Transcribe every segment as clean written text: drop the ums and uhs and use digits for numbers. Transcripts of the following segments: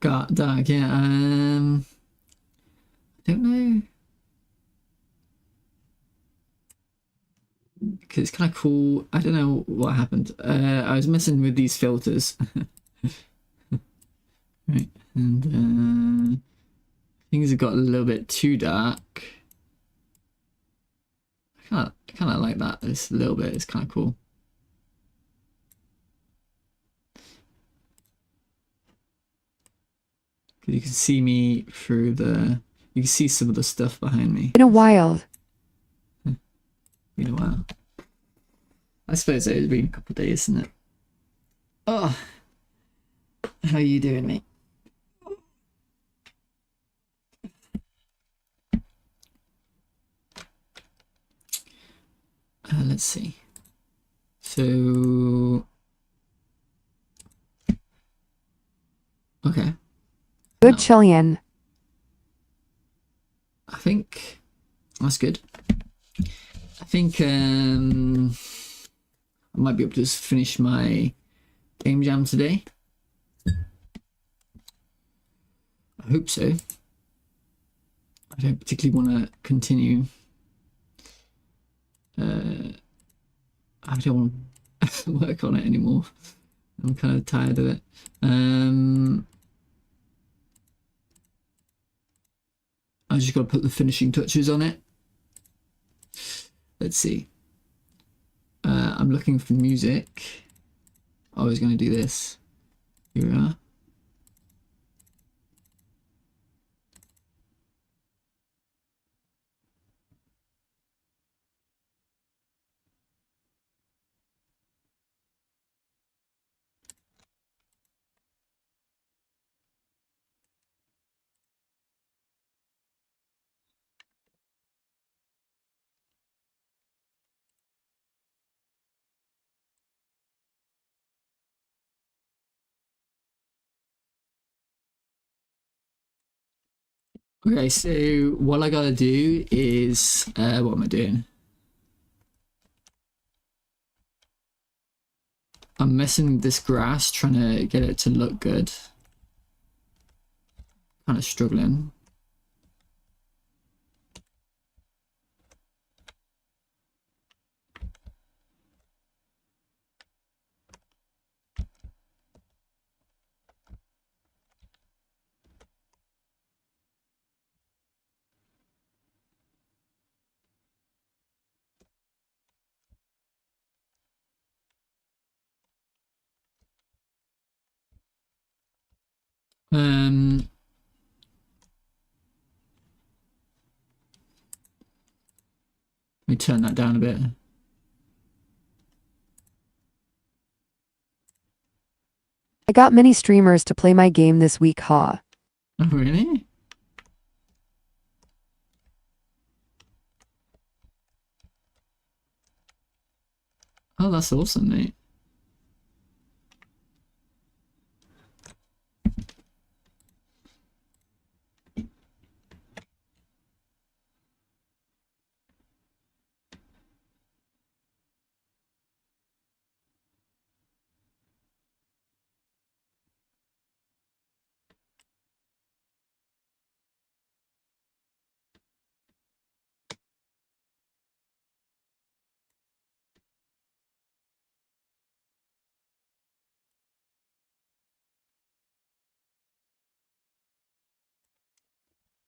got dark, yeah. I don't know. Because it's kind of cool. I don't know what happened. I was messing with these filters. Right, and things have got a little bit too dark. I kind of like that. This little bit. It's kind of cool. Because you can see me through the. You can see some of the stuff behind me. Been a while. Been a while. I suppose it's been a couple of days, isn't it? Oh, how are you doing, mate? Let's see. So, okay. Good No. Chilean. I think that's good. I think I might be able to just finish my game jam today. I hope so. I don't particularly want to continue. I don't want to work on it anymore. I'm kind of tired of it. I just got to put the finishing touches on it. Let's see. I'm looking for music. I was going to do this. Here we are. Okay, so what I gotta do is, what am I doing? I'm messing with this grass, trying to get it to look good. Kind of struggling. Um, Let me turn that down a bit. I got many streamers to play my game this week, ha. Oh, really? Oh, that's awesome, mate.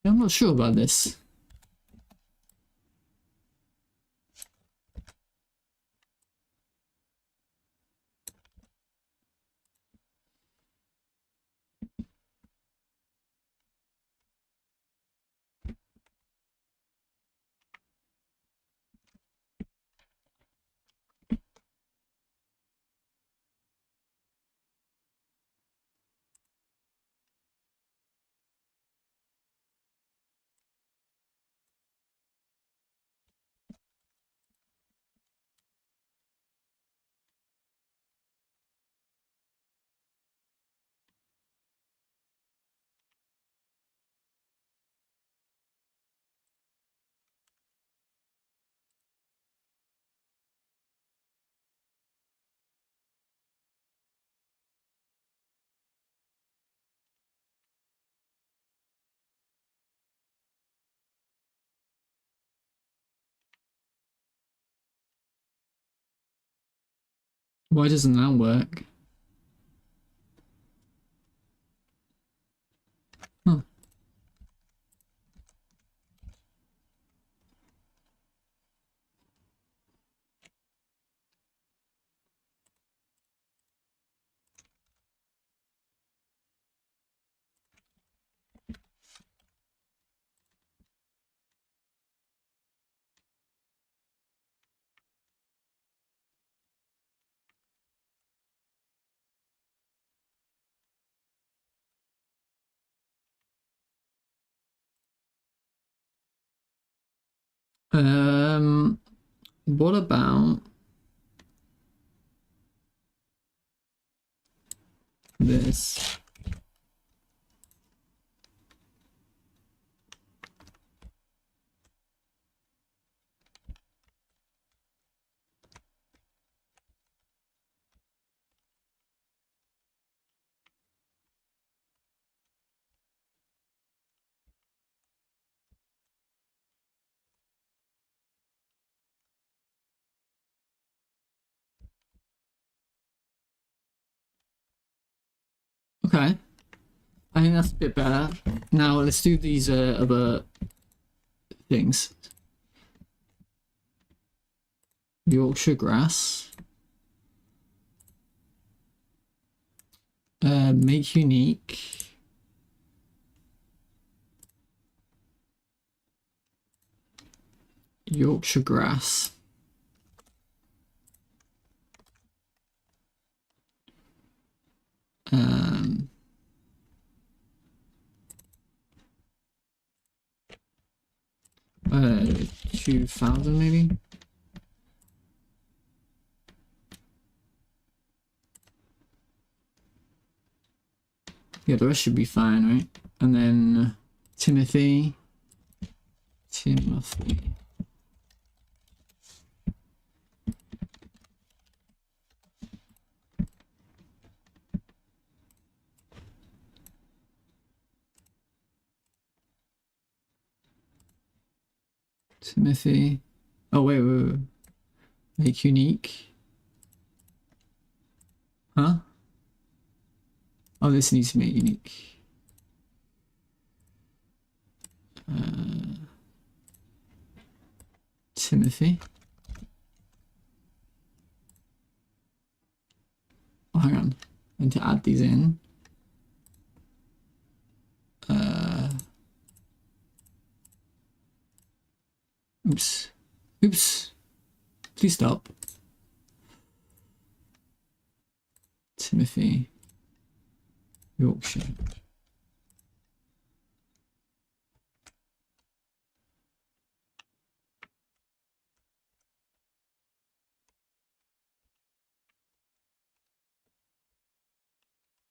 I'm not sure about this. Why doesn't that work? Huh. What about this? Okay, I think that's a bit better. Now let's do these other things. Yorkshire grass. Make unique. Yorkshire grass. 2000 maybe. Yeah, the rest should be fine, right? And then Timothy. Timothy. Timothy. Oh, wait. Make unique. Huh? Oh, this needs to make unique. Timothy. Oh, hang on. I need to add these in. Oops. Oops. Please stop. Timothy. Yorkshire.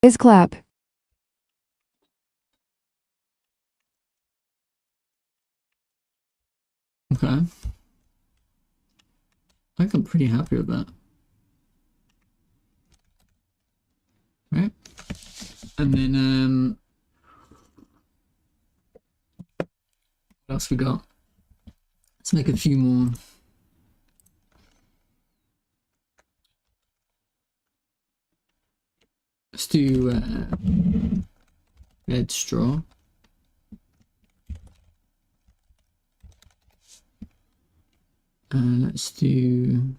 Is clap. Okay. I think I'm pretty happy with that. Right? And then what else we got? Let's make a few more. Let's do bed straw. Let's do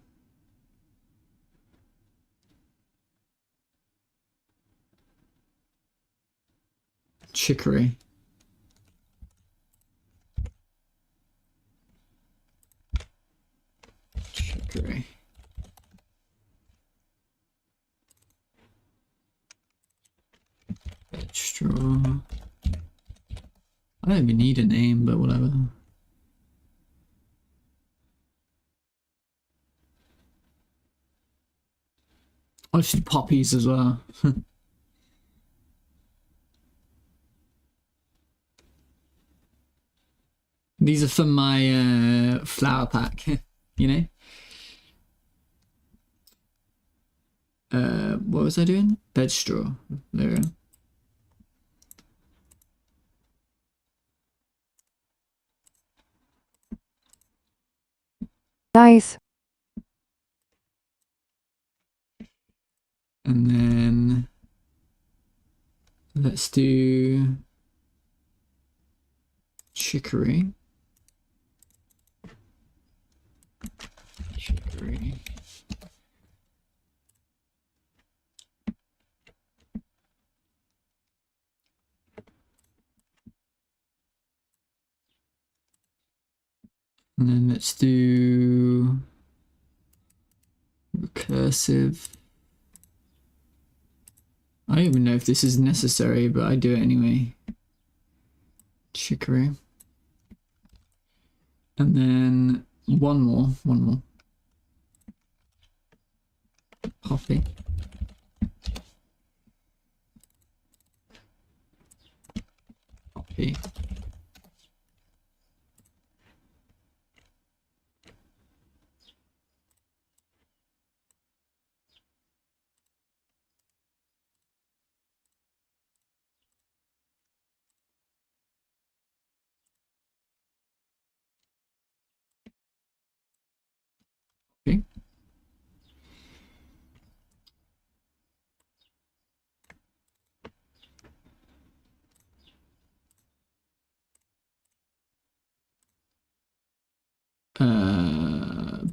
chicory. Chicory. Bed straw. I don't even need a name, but whatever. I'll just do poppies as well. These are from my flower pack, you know? What was I doing? Bed straw. There we go. Nice. And then let's do chicory. Chicory. And then let's do recursive. I don't even know if this is necessary, but I do it anyway. Chicory. And then one more. Poppy. Poppy. Okay.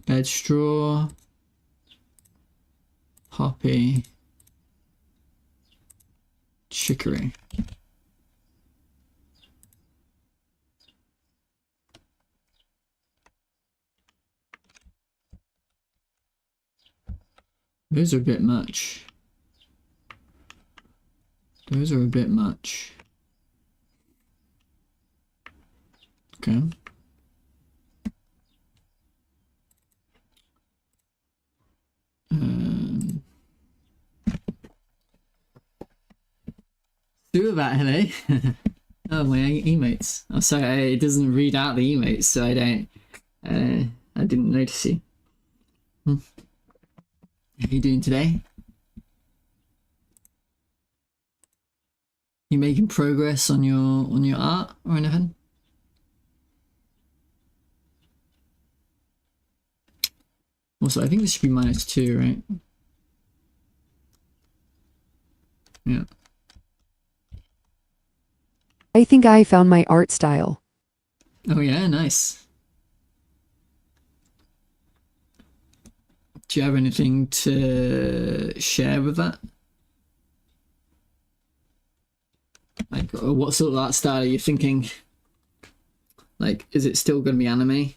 Bed straw, poppy, chicory. Those are a bit much. Those are a bit much. Okay. Do about hello. Oh, my emates. I'm sorry, it doesn't read out the emates, so I don't. I didn't notice you. How are you doing today? You making progress on your art or anything? Also, I think this should be -2, right? Yeah. I think I found my art style. Oh yeah, nice. Do you have anything to share with that? Like, what sort of art style are you thinking? Like, is it still going to be anime?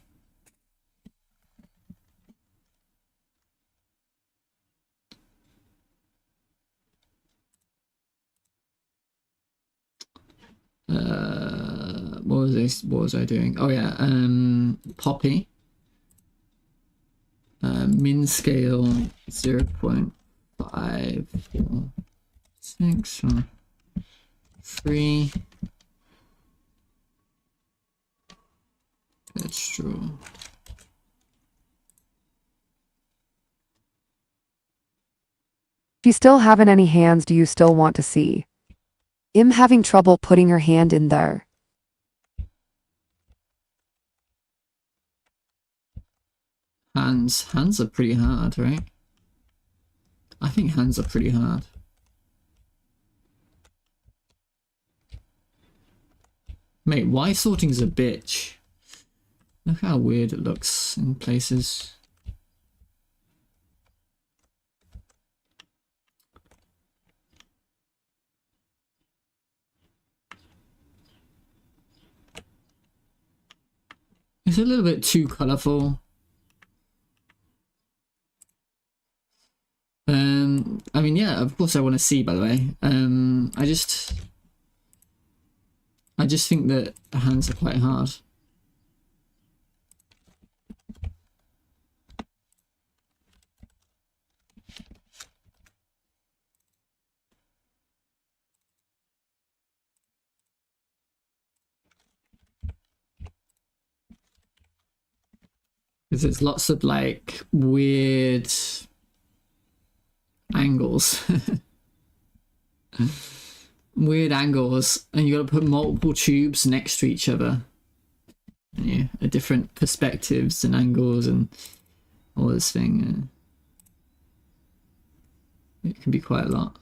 What was I doing? Oh yeah, poppy. Min scale 0.546 or 3. That's true. If you still haven't any hands, do you still want to see? I'm having trouble putting your hand in there. Hands are pretty hard, right? I think hands are pretty hard. Mate, why sorting's a bitch? Look how weird it looks in places. It's a little bit too colourful. I mean, yeah, of course I want to see, by the way. I just think that the hands are quite hard. Because there's lots of like weird angles. Weird angles, and you got to put multiple tubes next to each other. Yeah, different perspectives and angles and all this thing. It can be quite a lot.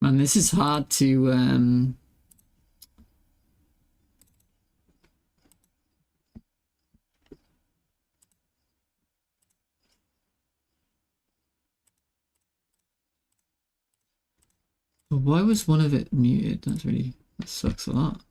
Man, this is hard to why was one of it muted? That sucks a lot.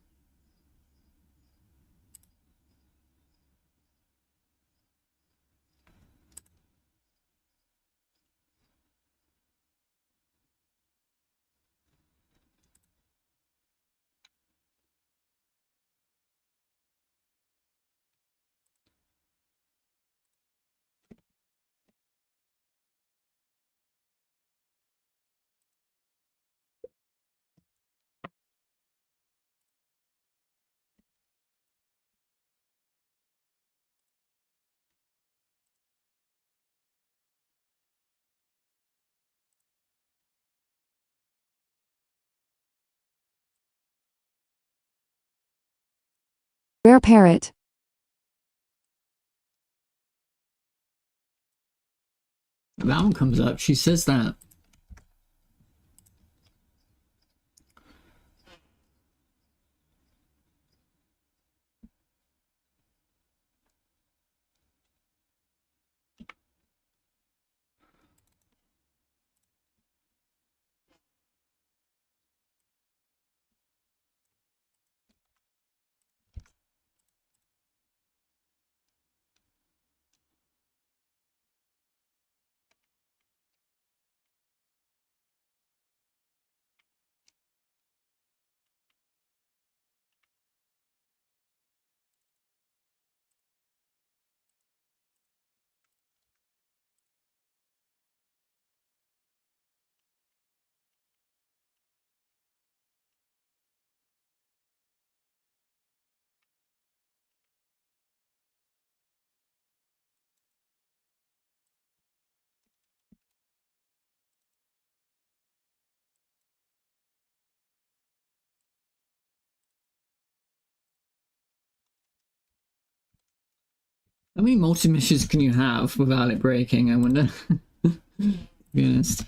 Rare parrot. That one comes up. She says that. How many multi-missions can you have without it breaking, I wonder? To be honest.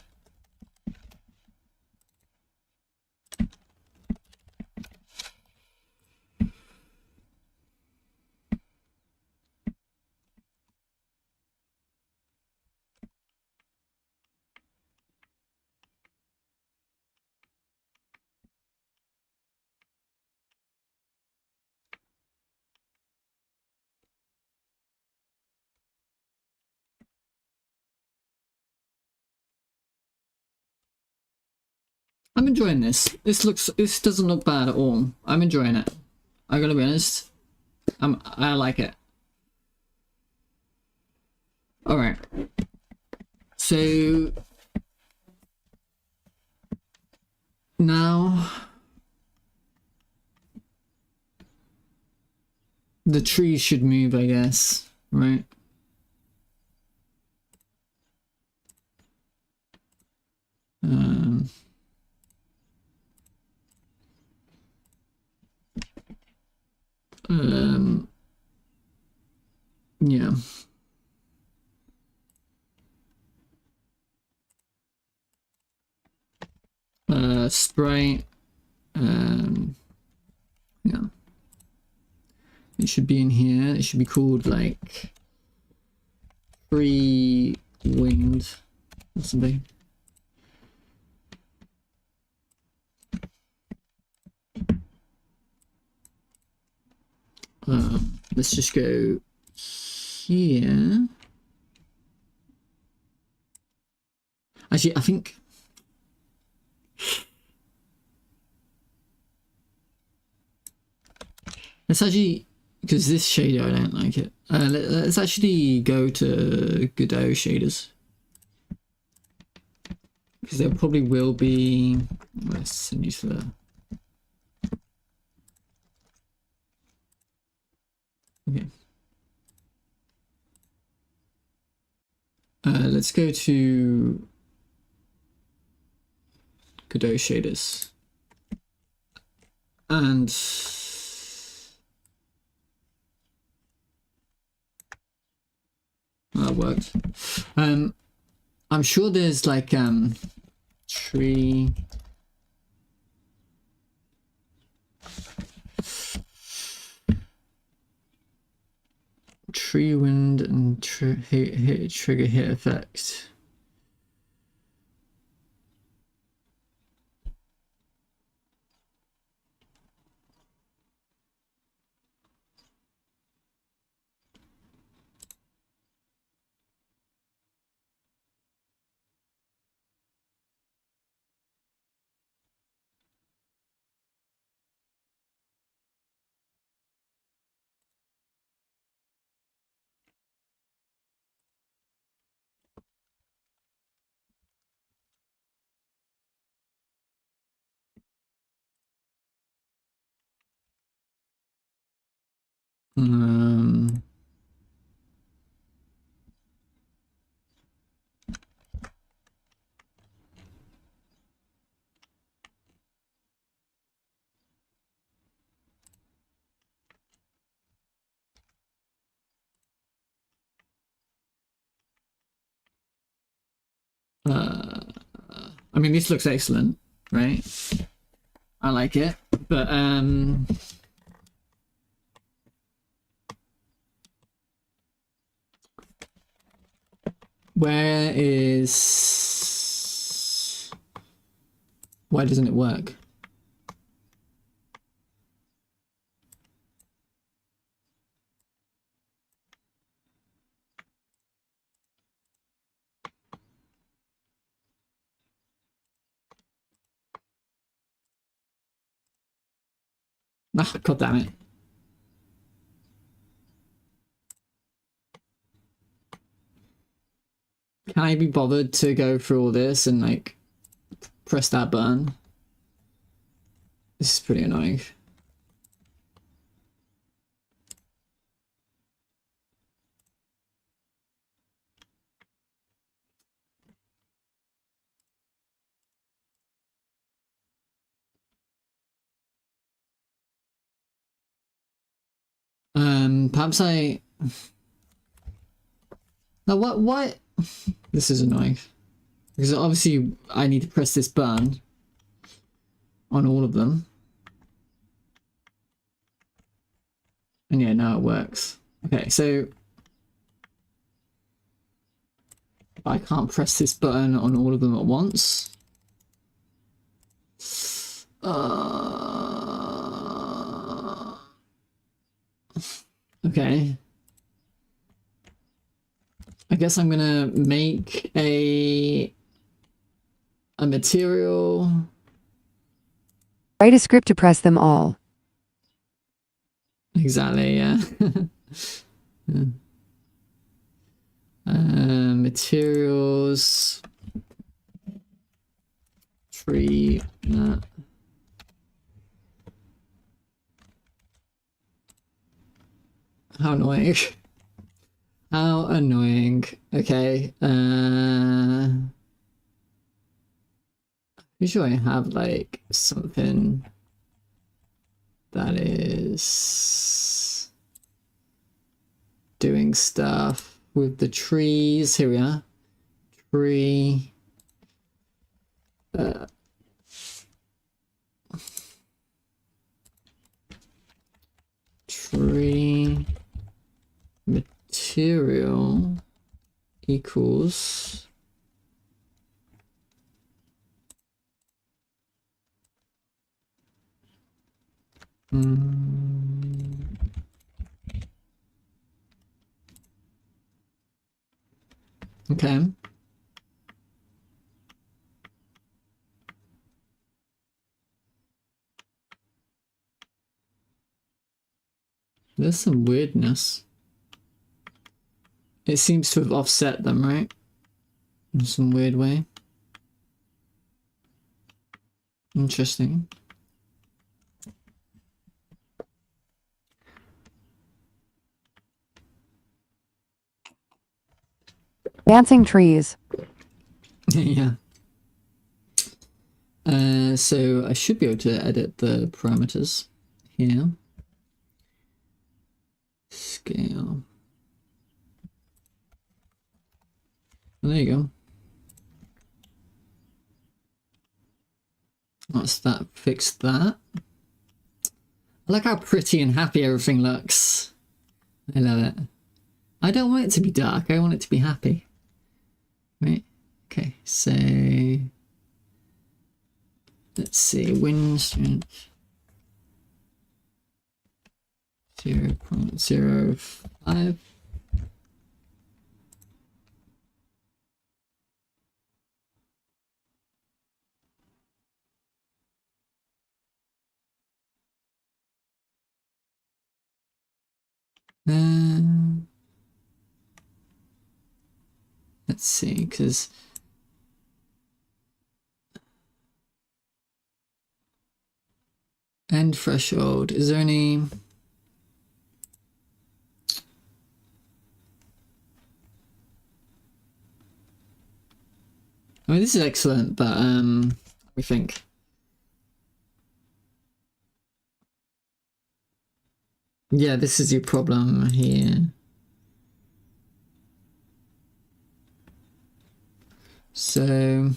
I'm enjoying this. This doesn't look bad at all. I'm enjoying it. I gotta be honest. I like it. Alright. So now the trees should move, I guess, right? Yeah. Sprite. Yeah. It should be in here. It should be called like free winged or something. Let's just go here. Actually, I think let's actually, because this shader, I don't like it. Let's actually go to Godot shaders. because there probably will be. Let's send you to the. Okay. Let's go to Godot shaders. And that worked. I'm sure there's like tree. Tree wind and trigger hit effect. I mean, this looks excellent, right? I like it, but why doesn't it work? Ah, God damn it. Can I be bothered to go through all this and like press that button? This is pretty annoying. Perhaps I. Now what? This is annoying. Because obviously I need to press this button on all of them. And yeah, now it works. Okay, so I can't press this button on all of them at once. Okay. I guess I'm gonna make a material. Write a script to press them all. Exactly, yeah. Yeah. Materials. Tree. How annoying. How annoying. Okay. Usually I have like something that is doing stuff with the trees. Here we are. Tree. Tree material equals okay. There's some weirdness. It seems to have offset them, right? In some weird way. Interesting. Dancing trees. Yeah. So I should be able to edit the parameters here. Scale. Well, there you go. That's that. Fixed that. I like how pretty and happy everything looks. I love it. I don't want it to be dark. I want it to be happy. Right. Okay. So let's see. Wind strength 0.05. Let's see, because end threshold. Is there any? I mean, this is excellent, but we think. Yeah, this is your problem here. So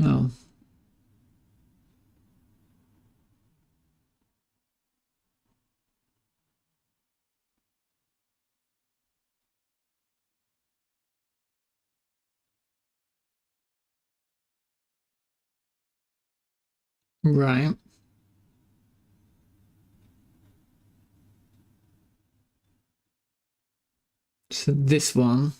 oh. Right. So this one.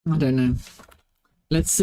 I don't know. Let's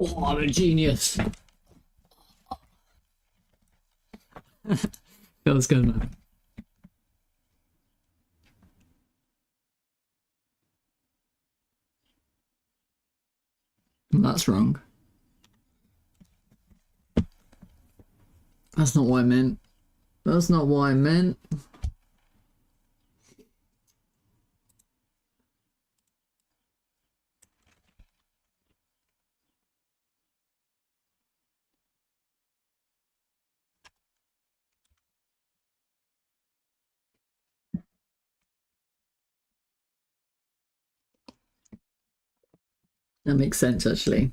Oh, I'm a genius. Feels good, man. That's wrong. That's not what I meant. That's not what I meant. That makes sense, actually.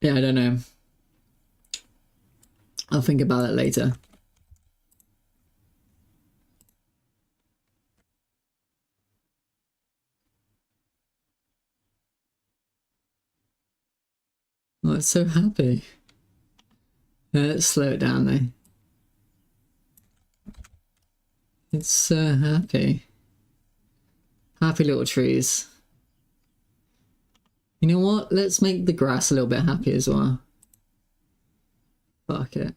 Yeah, I don't know. I'll think about it later. Oh, it's so happy. Let's slow it down, though. It's so happy. Happy little trees. You know what? Let's make the grass a little bit happy as well. Fuck it.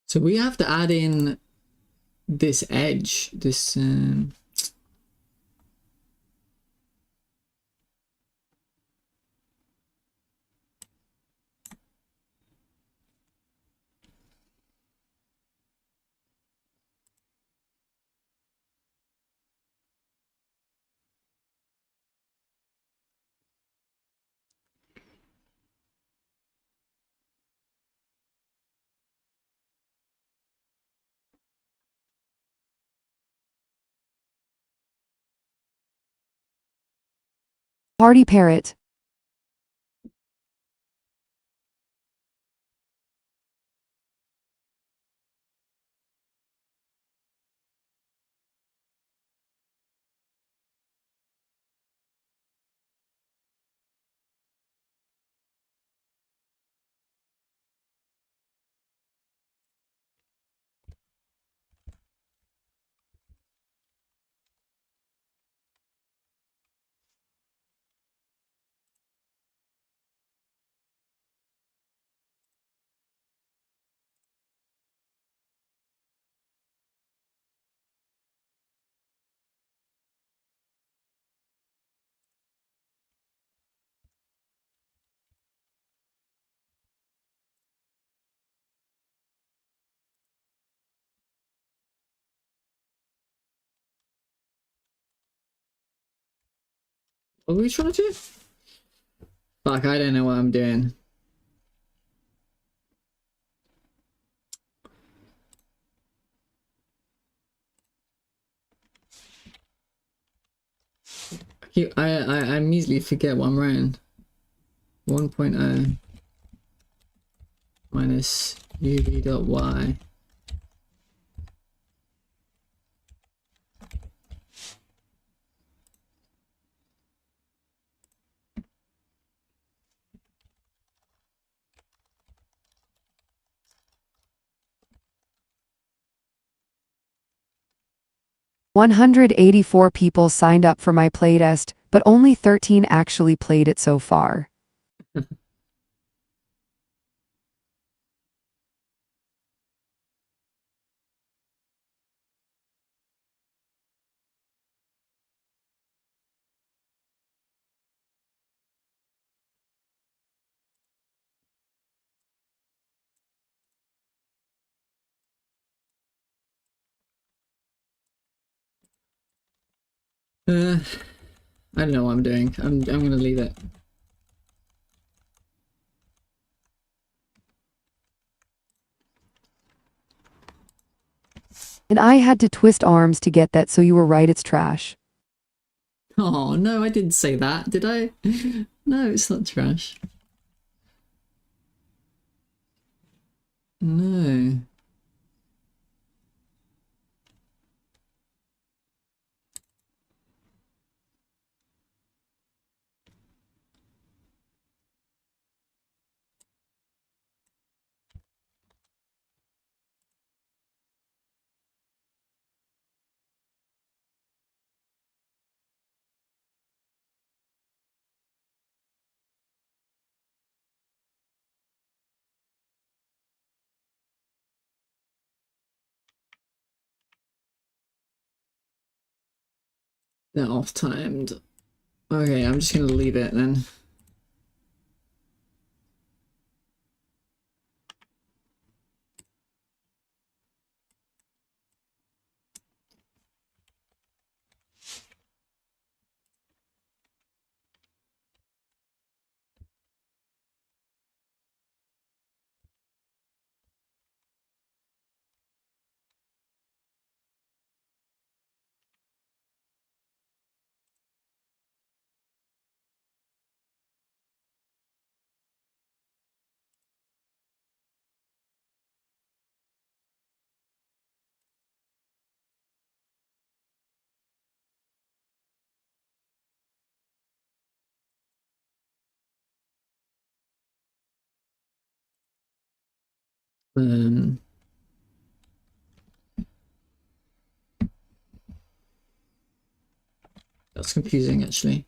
So we have to add in this edge, this Party parrot. what are we trying to do? Fuck, I don't know what I'm doing. I immediately forget what I'm writing. 1.0 minus uv.y. $184 people signed up for my playtest, but only 13 actually played it so far. I don't know what I'm doing. I'm gonna leave it. And I had to twist arms to get that, so you were right, it's trash. Oh, no, I didn't say that, did I? No, it's not trash. No. They're off-timed. Okay, I'm just gonna leave it then. Um, that's confusing, actually.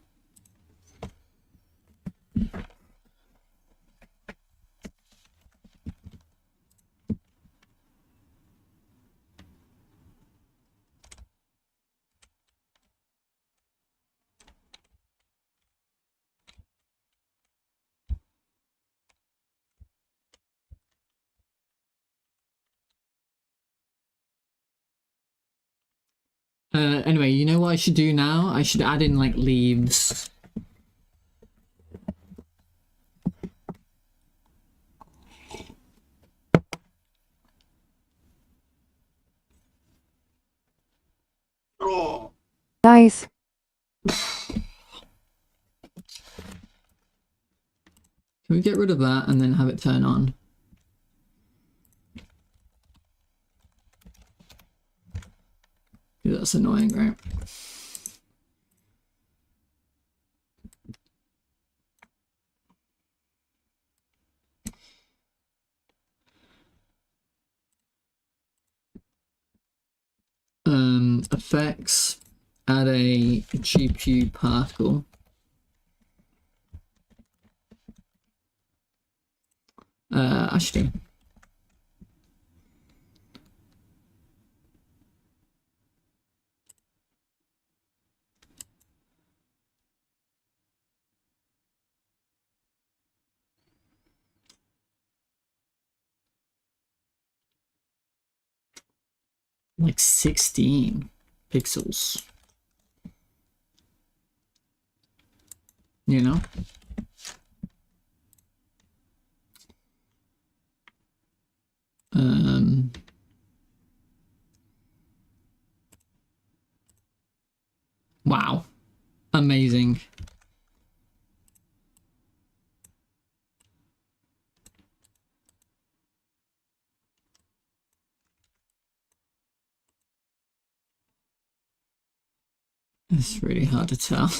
Anyway, you know what I should do now? I should add in, like, leaves. Oh. Nice. Can we get rid of that and then have it turn on? That's annoying, right? Effects, add a GPU particle. Actually, like 16 pixels. You know? Wow. Amazing. It's really hard to tell.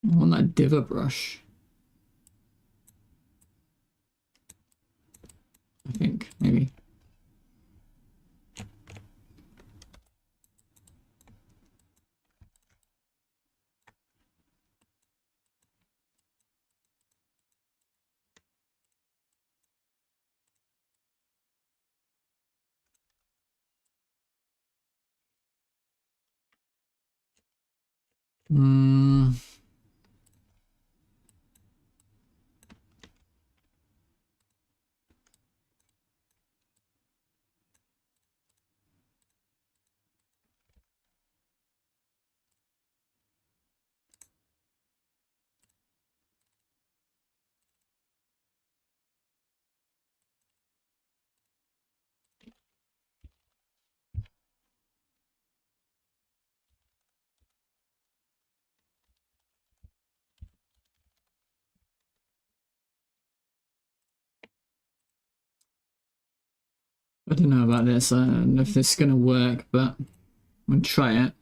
I want that diver brush. I think, maybe. Hmm. I don't know about this. I don't know if this is gonna work, but I'm gonna try it.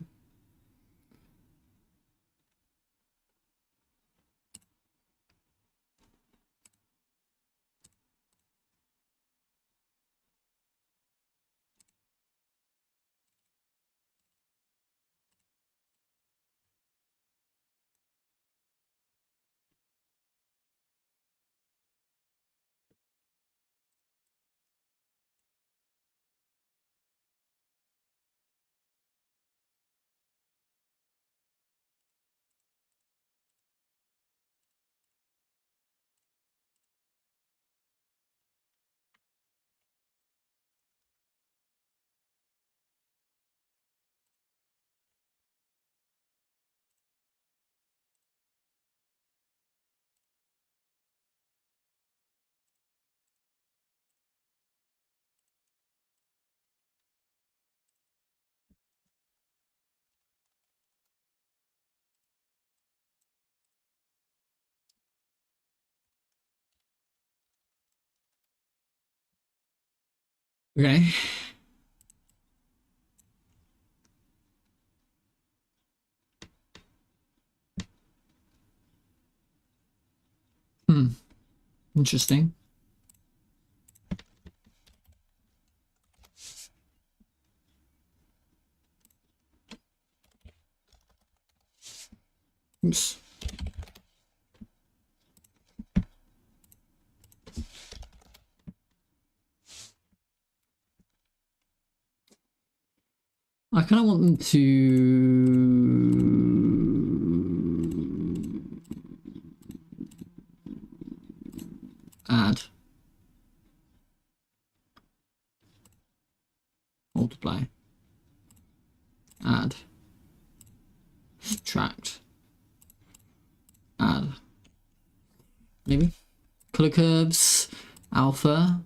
Okay. Hmm. Interesting. Oops. I kind of want them to add, multiply, add, subtract, add. Maybe color curves, alpha.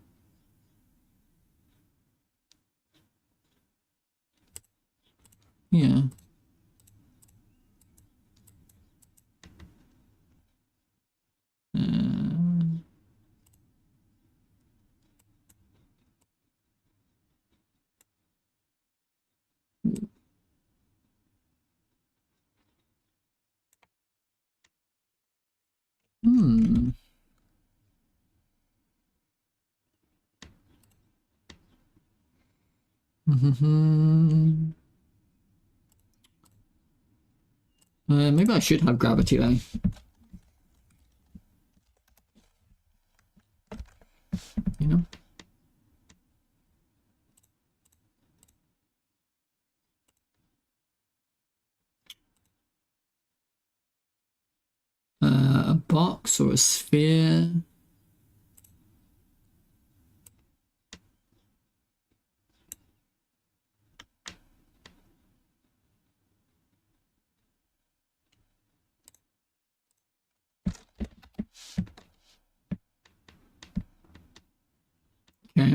Yeah. Uh, hmm. Maybe I should have gravity though. You know. A box or a sphere. Okay.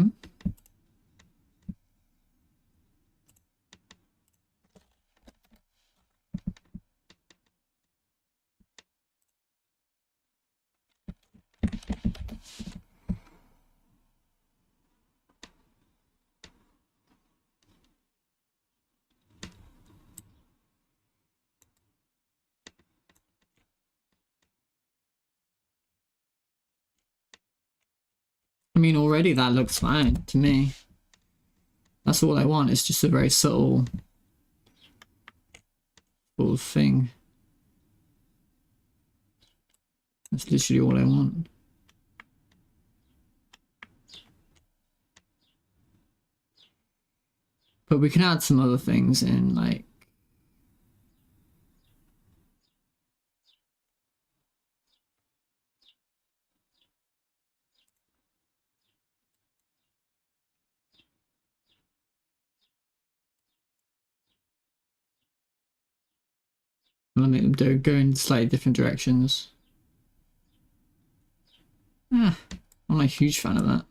I mean, already that looks fine to me. That's all I want. It's just a very subtle sort of thing. That's literally all I want. But we can add some other things in, like make them go in slightly different directions. I'm not a huge fan of that.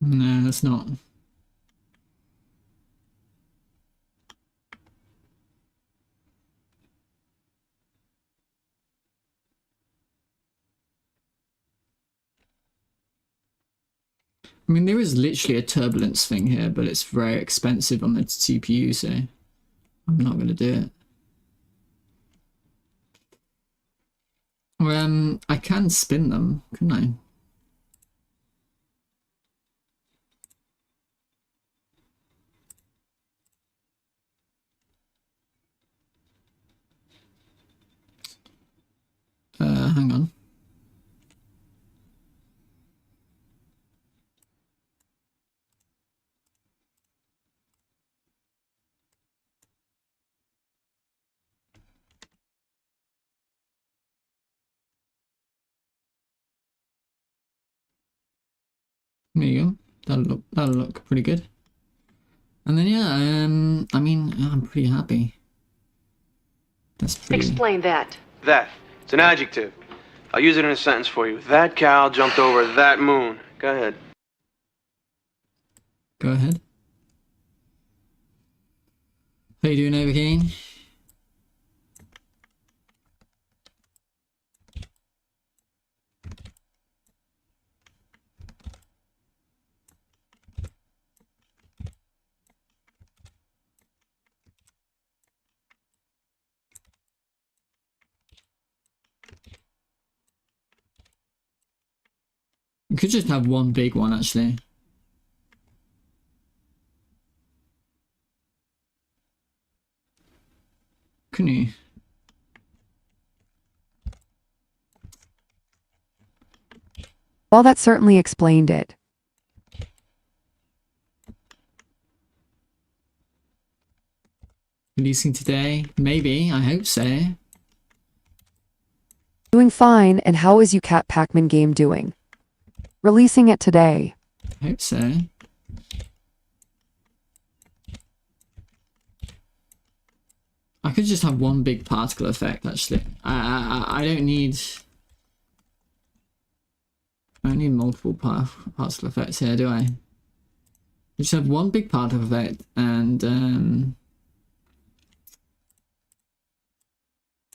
No, that's not. I mean, there is literally a turbulence thing here, but it's very expensive on the CPU, so I'm not going to do it. I can spin them, couldn't I? Hang on. There you go. That'll look pretty good. And then yeah, I mean, I'm pretty happy. That's pretty. Explain that. That. It's an adjective. I'll use it in a sentence for you. That cow jumped over that moon. Go ahead. Go ahead. How you doing over here? You could just have one big one, actually. Couldn't you? Well, that certainly explained it. Releasing today? Maybe. I hope so. Doing fine, and how is you Cat Pac-Man game doing? Releasing it today. I hope so. I could just have one big particle effect, actually. I don't need... I don't need multiple particle effects here, do I? Just have one big particle effect, and how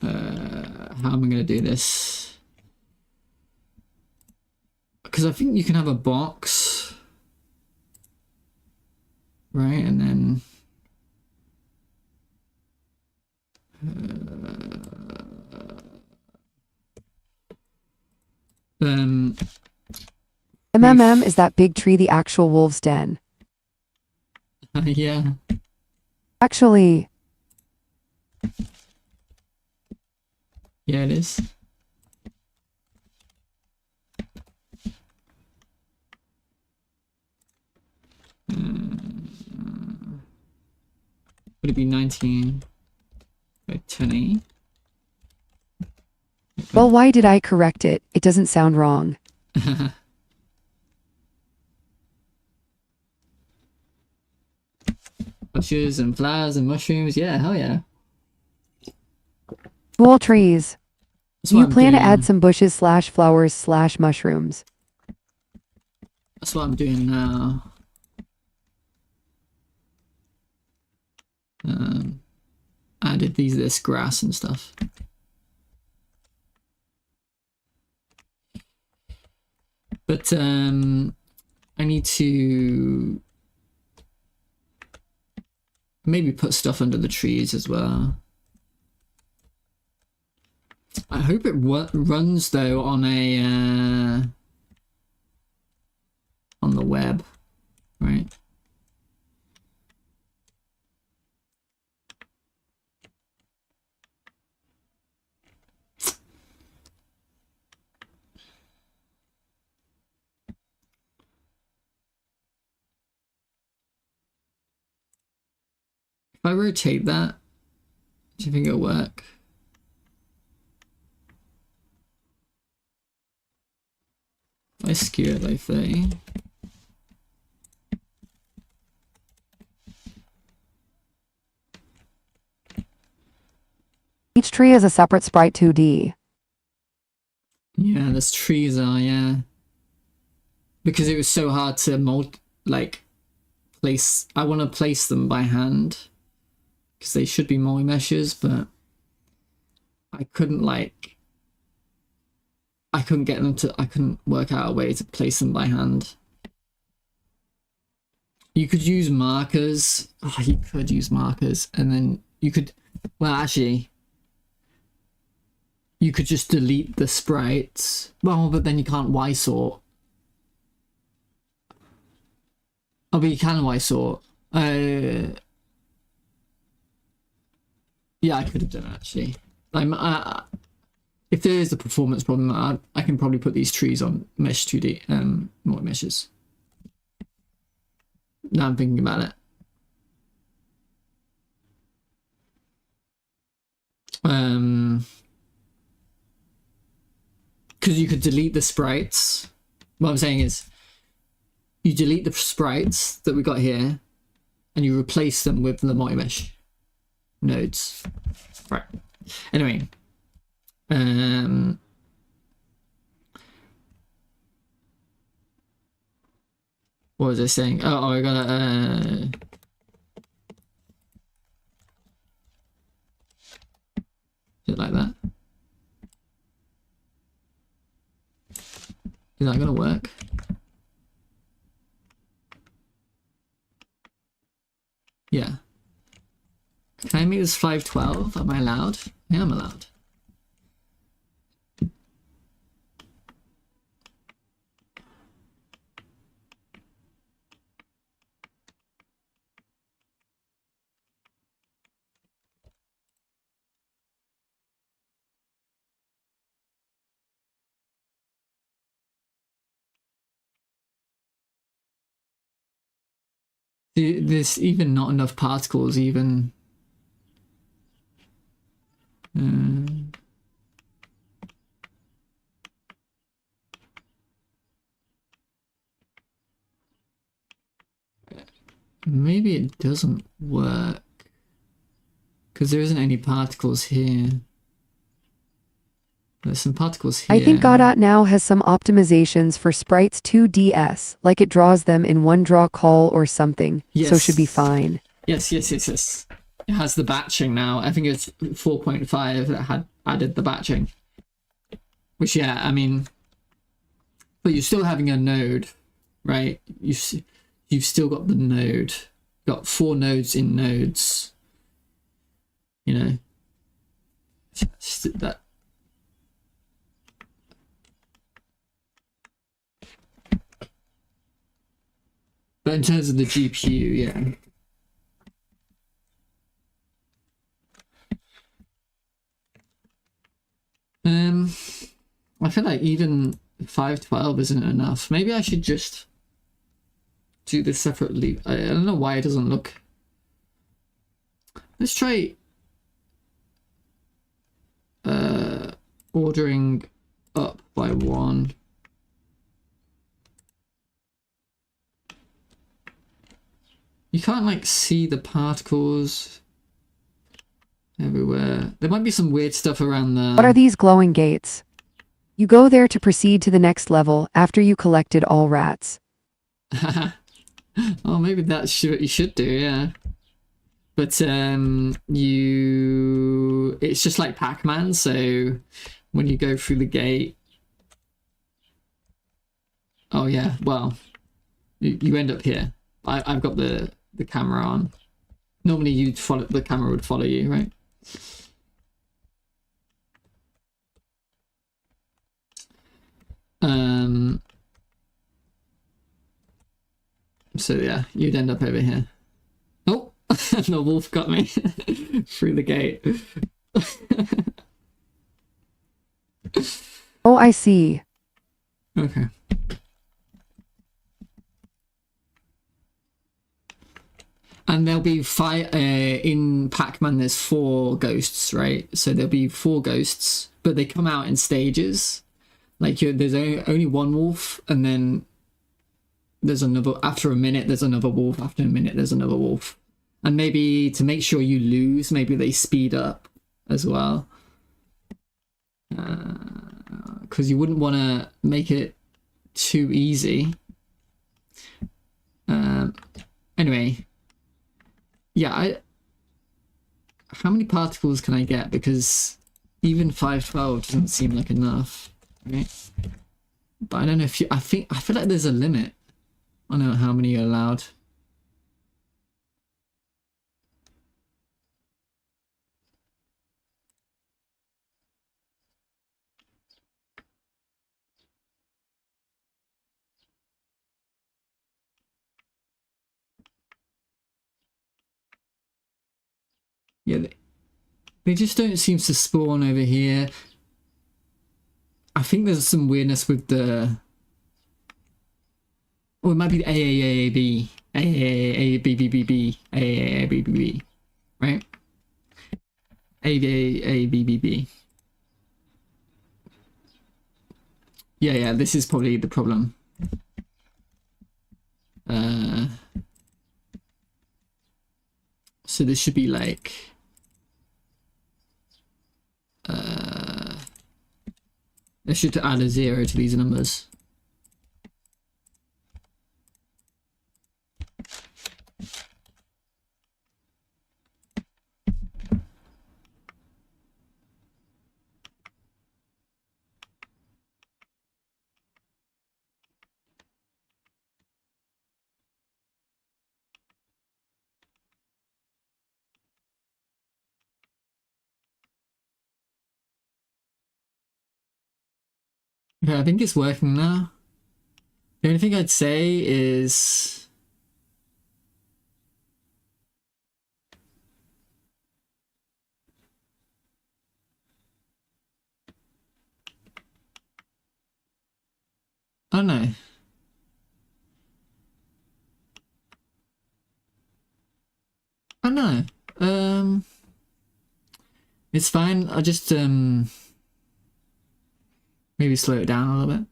am I going to do this? Because I think you can have a box, right? And then MMM is that big tree the actual wolf's den? yeah. Actually, Yeah, it is. Would it be 19 by 1080? well, why did I correct it? It doesn't sound wrong. Bushes and flowers and mushrooms, yeah, hell yeah. Cool trees. That's Do what you I'm plan to doing. add some bushes / flowers / mushrooms? That's what I'm doing now. Added this grass and stuff. But I need to maybe put stuff under the trees as well. I hope it runs though on a on the web, right? If I rotate that, do you think it'll work? If I skew it by 30. Each tree is a separate sprite 2D. Yeah, there's trees are, yeah. because it was so hard to place. I want to place them by hand because they should be multi-meshes, but I couldn't get them to. I couldn't work out a way to place them by hand. You could use markers. Oh, you could use markers, and then you could. Well, actually, you could just delete the sprites. Well, but then you can't Y sort. Oh, but you can Y sort. Yeah, I could have done it actually. If there is a performance problem, I can probably put these trees on mesh 2D multi-meshes. Now I'm thinking about it. Because you could delete the sprites. What I'm saying is, you delete the sprites that we got here, and you replace them with the multi-mesh nodes. Right. Anyway. What was I saying? Oh, I gotta just like that. Is that gonna work? Yeah. Can I make this 512? Am I allowed? Yeah, I'm allowed. There's even not enough particles even. Maybe it doesn't work because there isn't any particles here. There's some particles here. I think Godot now has some optimizations for sprites 2DS, like it draws them in one draw call or something, yes. So should be fine. Yes. It has the batching now. I think it's 4.5 that had added the batching. Which, yeah, I mean, but you're still having a node, right? You've still got the node. You've got 4 nodes in nodes. You know, that. But in terms of the GPU, yeah. I feel like even 512 isn't enough. Maybe I should just do this separately. I don't know why it doesn't look. Let's try ordering up by 1. You can't like see the particles everywhere. There might be some weird stuff around the... What are these glowing gates? You go there to proceed to the next level after you collected all rats. Oh, maybe that's what you should do, yeah. But it's just like Pac-Man, so when you go through the gate... Oh yeah, well, you end up here. I've got the camera on. Normally you'd follow, the camera would follow you, right? So yeah, you'd end up over here. Oh, the wolf got me through the gate. Oh, I see. Okay. And there'll be in Pac-Man there's 4 ghosts, right? So there'll be 4 ghosts, but they come out in stages. Like there's only one wolf, and then there's another. After a minute, there's another wolf. After a minute, there's another wolf. And maybe to make sure you lose, maybe they speed up as well. Because you wouldn't want to make it too easy. Anyway, yeah, how many particles can I get? Because even 512 doesn't seem like enough, right? But I don't know if I feel like there's a limit. I don't know how many you're allowed. Yeah, they just don't seem to spawn over here. I think there's some weirdness with the... Or it might be the AAAB. AAABBB. AAABBB. Right? AAABBB. Yeah, this is probably the problem. So this should be like... I should add a 0 to these numbers. Okay, I think it's working now. The only thing I'd say is... I don't know. I don't know. It's fine. I'll just maybe slow it down a little bit.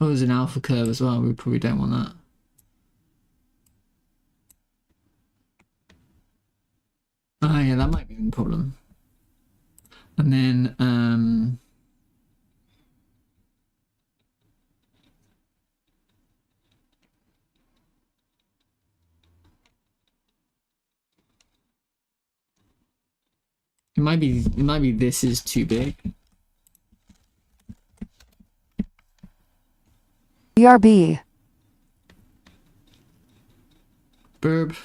Oh, there's an alpha curve as well. We probably don't want that. Oh yeah, that might be the problem. And then it might be this is too big. BRB. Burb.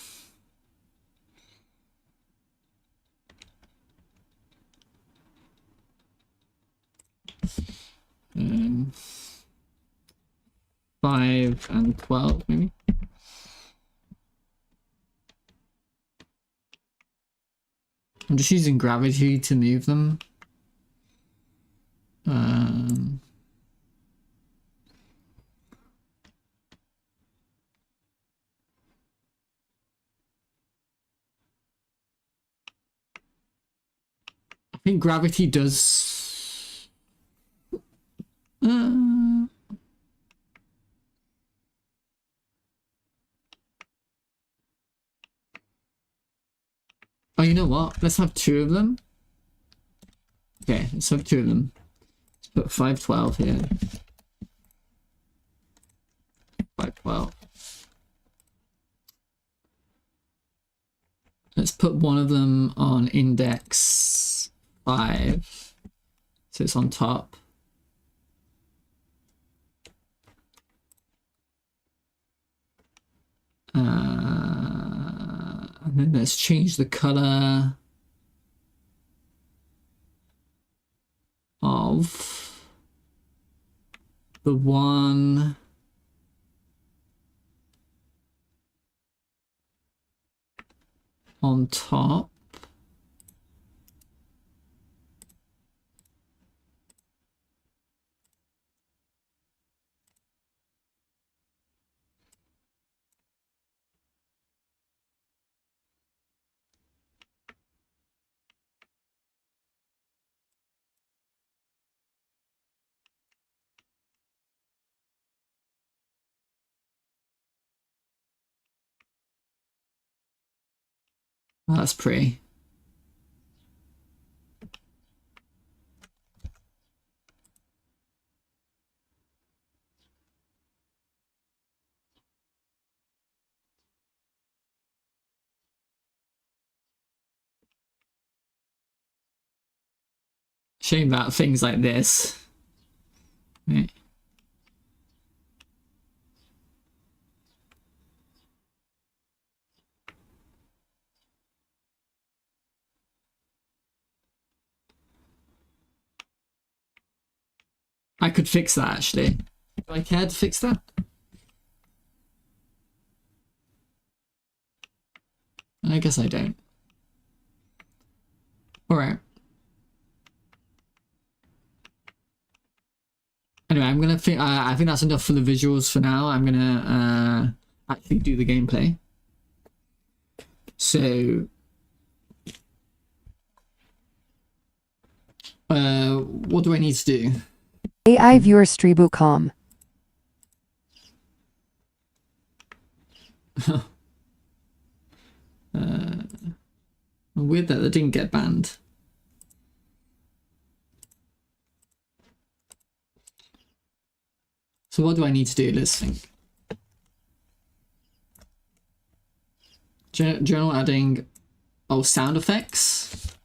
Um, 5 and 12 maybe. I'm just using gravity to move them. I think gravity does... Oh, you know what? Let's have 2 of them. Okay, let's have 2 of them. Let's put 512 here. 512. Let's put one of them on index 5. So it's on top. And then let's change the color of the one on top. Oh, that's pretty. Shame about things like this. Right. I could fix that actually. Do I care to fix that? I guess I don't. Alright. Anyway, I'm gonna think. I think that's enough for the visuals for now. I'm gonna actually do the gameplay. So, what do I need to do? AI viewer Streeboot.com. Weird that they didn't get banned. So what do I need to do? Let's think. Journal adding, oh, sound effects.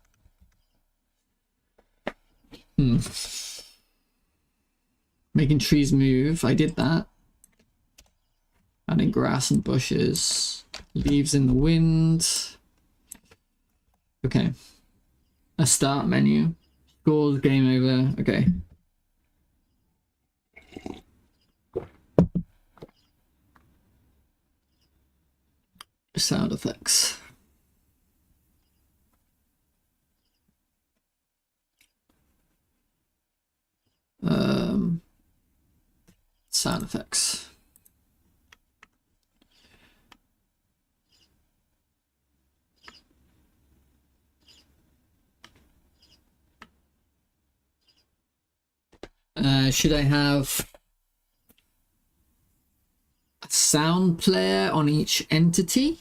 Making trees move. I did that. Adding grass and bushes. Leaves in the wind. Okay. A start menu. Scores, game over. Okay. Sound effects. Sound effects. Should I have a sound player on each entity?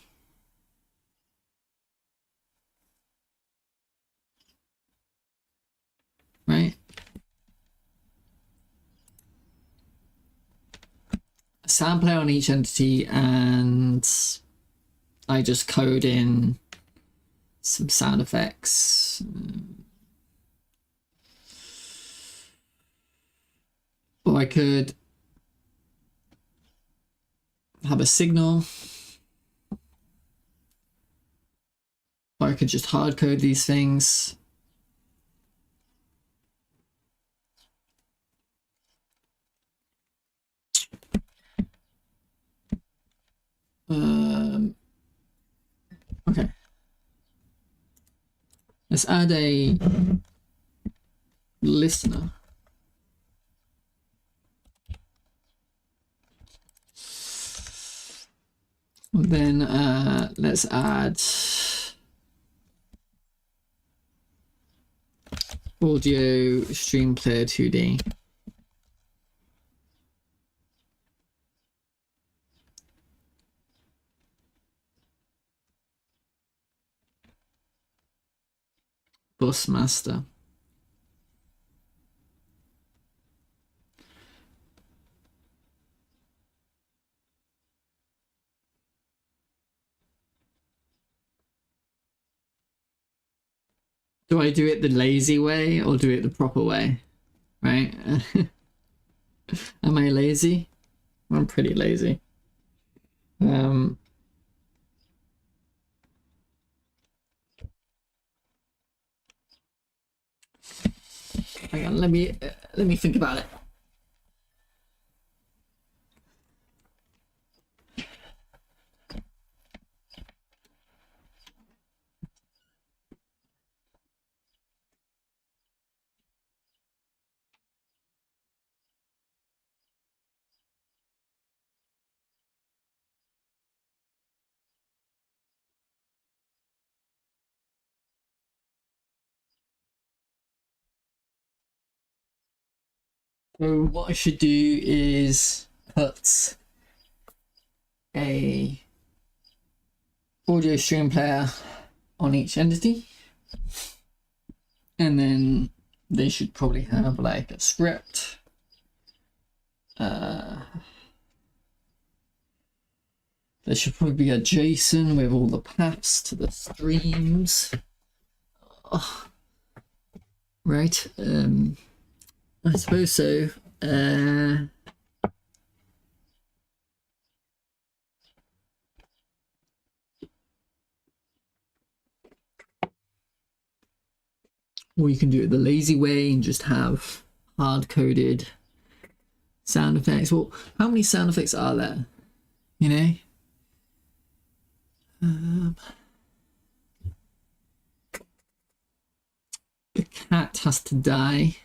Right? A sound player on each entity, and I just code in some sound effects. Or I could have a signal. Or I could just hard code these things. Okay. Let's add a listener. Then let's add audio stream player 2D. Bus master. Do I do it the lazy way or do it the proper way? Right? Am I lazy? I'm pretty lazy. Hang on, let me think about it. So what I should do is put a audio stream player on each entity. And then they should probably have like a script. There should probably be a JSON with all the paths to the streams. Oh. Right, I suppose so. Or you can do it the lazy way and just have hard-coded sound effects. Well, how many sound effects are there? You know? The cat has to die.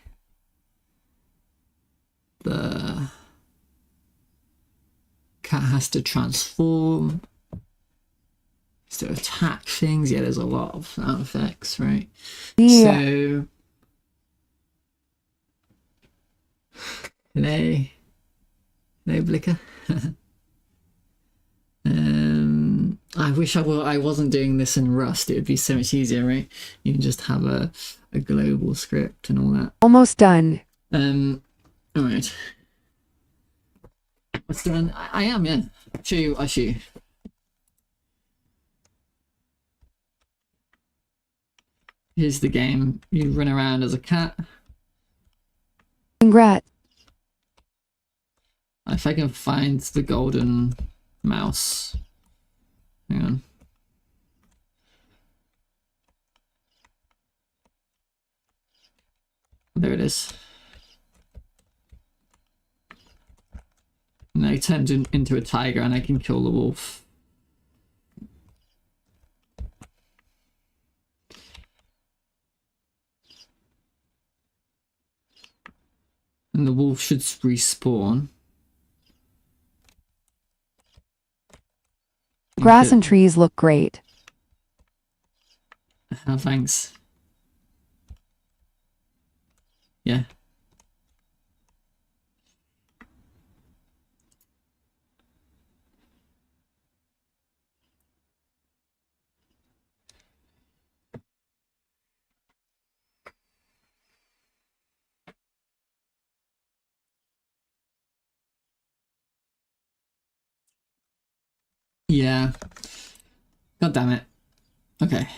The cat has to transform. To attack things. Yeah, there's a lot of sound effects, right? Yeah. So hello Blicker. I wish I wasn't doing this in Rust. It would be so much easier, right? You can just have a global script and all that. Almost done. All right. What's done? I am, yeah. I show you. Here's the game. You run around as a cat. Congrats. If I can find the golden mouse. Hang on. There it is. And I turned into a tiger and I can kill the wolf. And the wolf should respawn. Grass and trees look great. Oh, thanks. Yeah. Yeah. God damn it. Okay.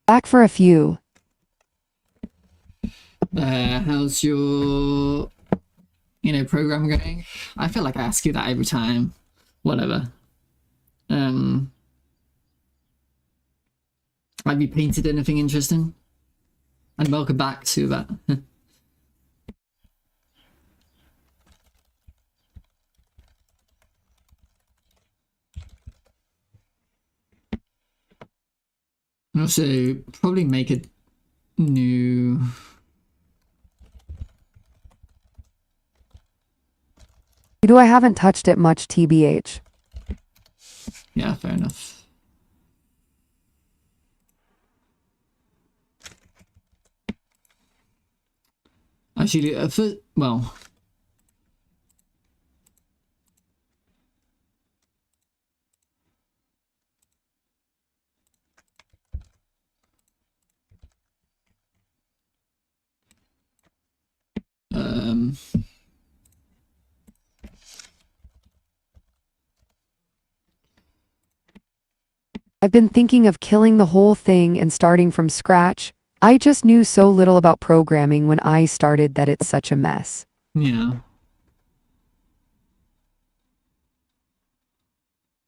Back for a few. How's your, program going? I feel like I ask you that every time. Whatever. Have you painted anything interesting? And welcome back to that. And also, probably make a new... I haven't touched it much, TBH. Yeah, fair enough. Actually, well... I've been thinking of killing the whole thing and starting from scratch. I just knew so little about programming when I started that it's such a mess. Yeah.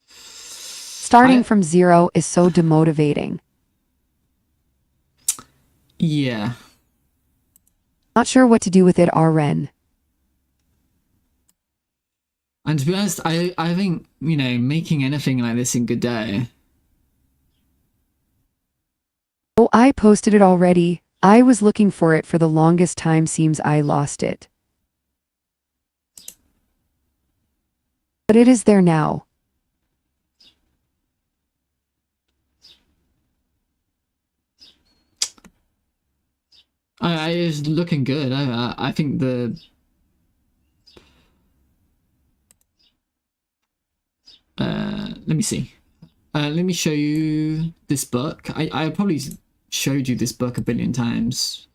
Starting from zero is so demotivating. Yeah. Not sure what to do with it, RN. And to be honest, I think, making anything like this in Godot... Oh, I posted it already. I was looking for it for the longest time, seems I lost it. But it is there now. It's looking good. I think the... Let me see. Let me show you this book. I probably showed you this book a billion times.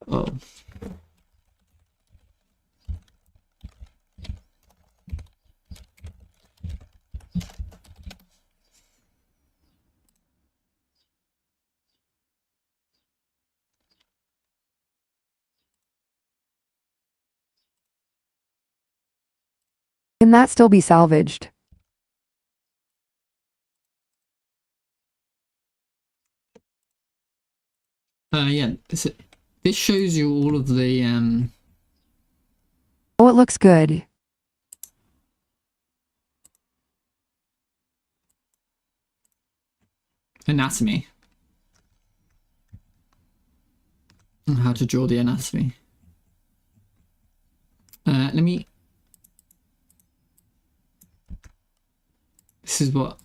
Oh. Can that still be salvaged? Yeah, this shows you all of the Oh, it looks good. anatomy. And how to draw the anatomy. Let me... This is what...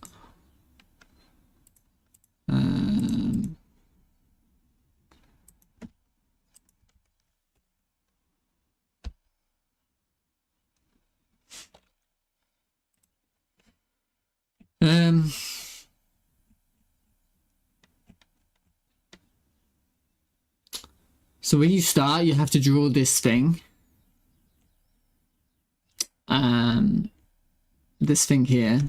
so when you start, you have to draw this thing. This thing here.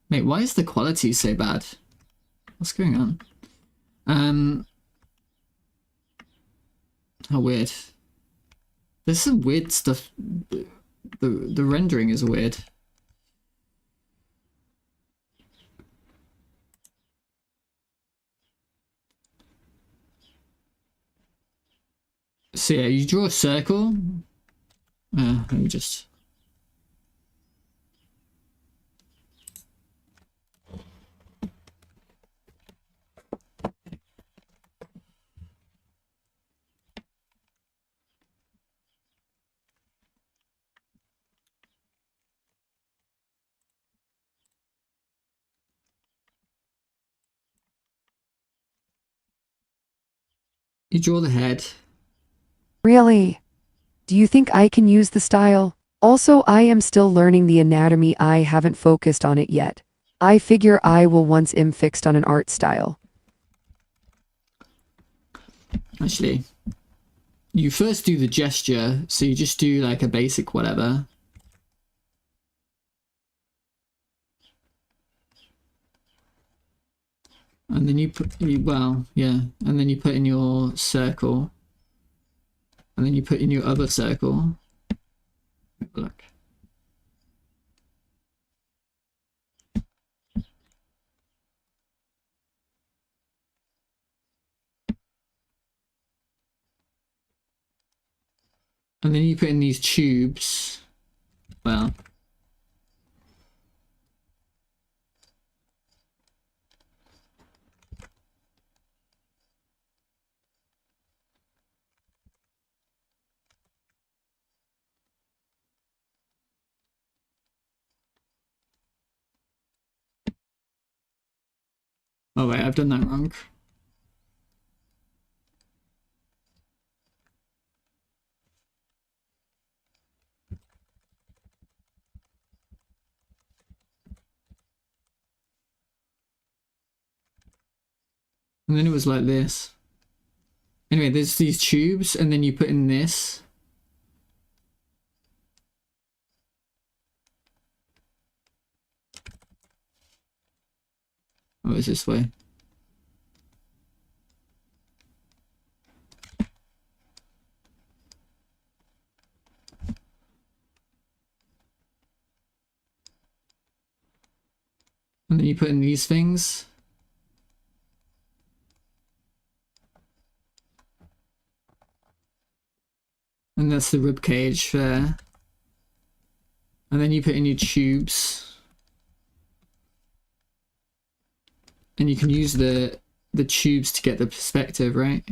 Wait, why is the quality so bad? What's going on? How weird. There's some weird stuff. The rendering is weird. So yeah, you draw a circle. Let me just... You draw the head. Really? Do you think I can use the style? Also, I am still learning the anatomy. I haven't focused on it yet. I figure I will once am fixed on an art style. Actually, you first do the gesture, so you just do like a basic whatever. And then you put, well, yeah, and then you put in your circle. And then you put in your other circle. Look. And then you put in these tubes. Well. Oh wait, I've done that wrong. And then it was like this. Anyway, there's these tubes, and then you put in this. Oh, it's this way. And then you put in these things. And that's the rib cage there. And then you put in your tubes. And you can use the tubes to get the perspective, right?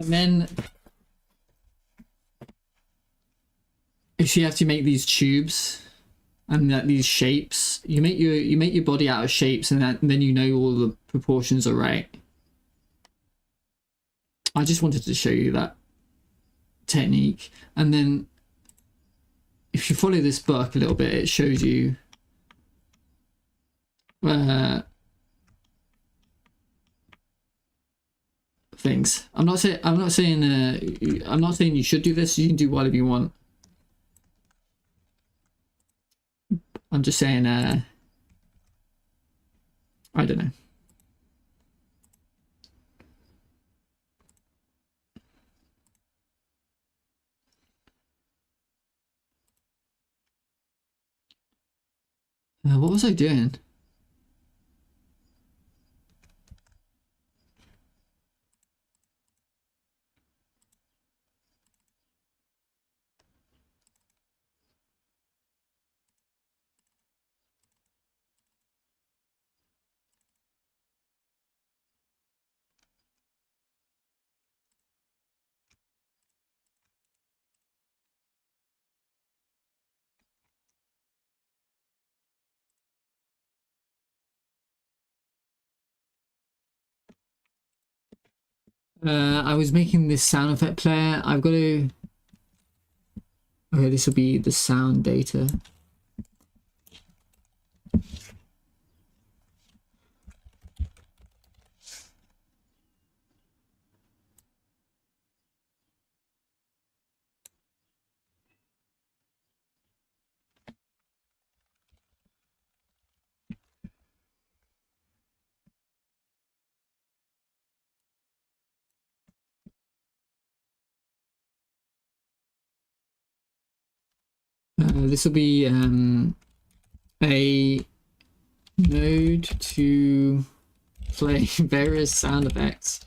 And then if you have to make these tubes and these shapes, you make your body out of shapes, and then you know all the proportions are right. I just wanted to show you that technique. And then if you follow this book a little bit, it shows you things. I'm not saying you should do this. You can do whatever you want. I'm just saying I don't know. What was I doing? I was making this sound effect player. I've got to... Okay, this will be the sound data. This will be a node to play various sound effects.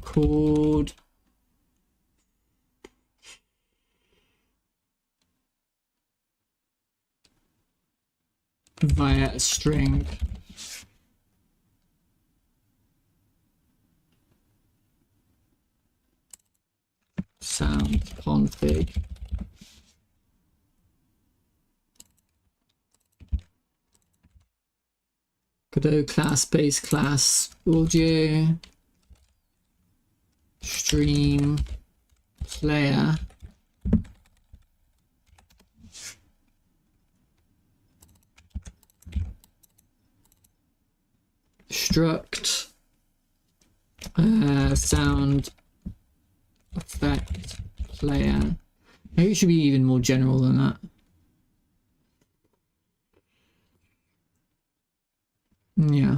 Called via a string. Sound config. Godot class, base class, audio, stream, player, struct, sound effect player. Maybe it should be even more general than that. Yeah.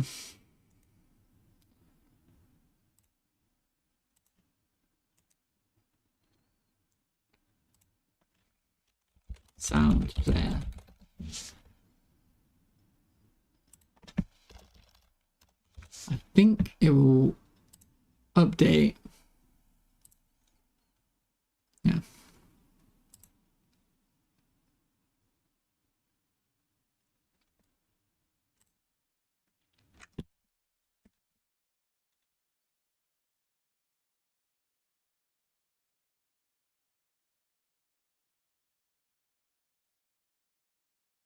Sound player. I think it will update. Yeah.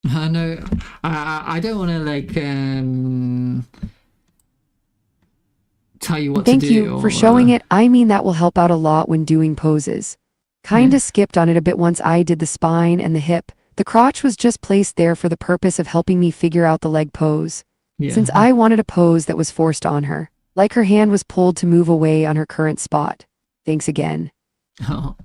I know. I don't want to like tell you what to do. Thank you for showing it. I mean, that will help out a lot when doing poses. Kinda skipped on it a bit once I did the spine and the hip. The crotch was just placed there for the purpose of helping me figure out the leg pose. Yeah. Since I wanted a pose that was forced on her. Like her hand was pulled to move away on her current spot. Thanks again. Oh.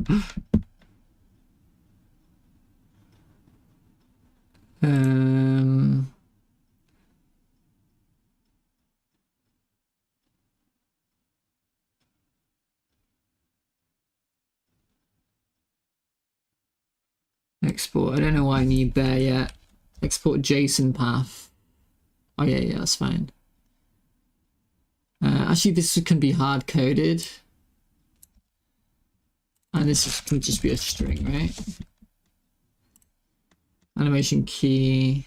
Export. I don't know why I need there yet. Export JSON path. Oh yeah, that's fine. Actually, this can be hard coded, and this can just be a string, right? Animation key.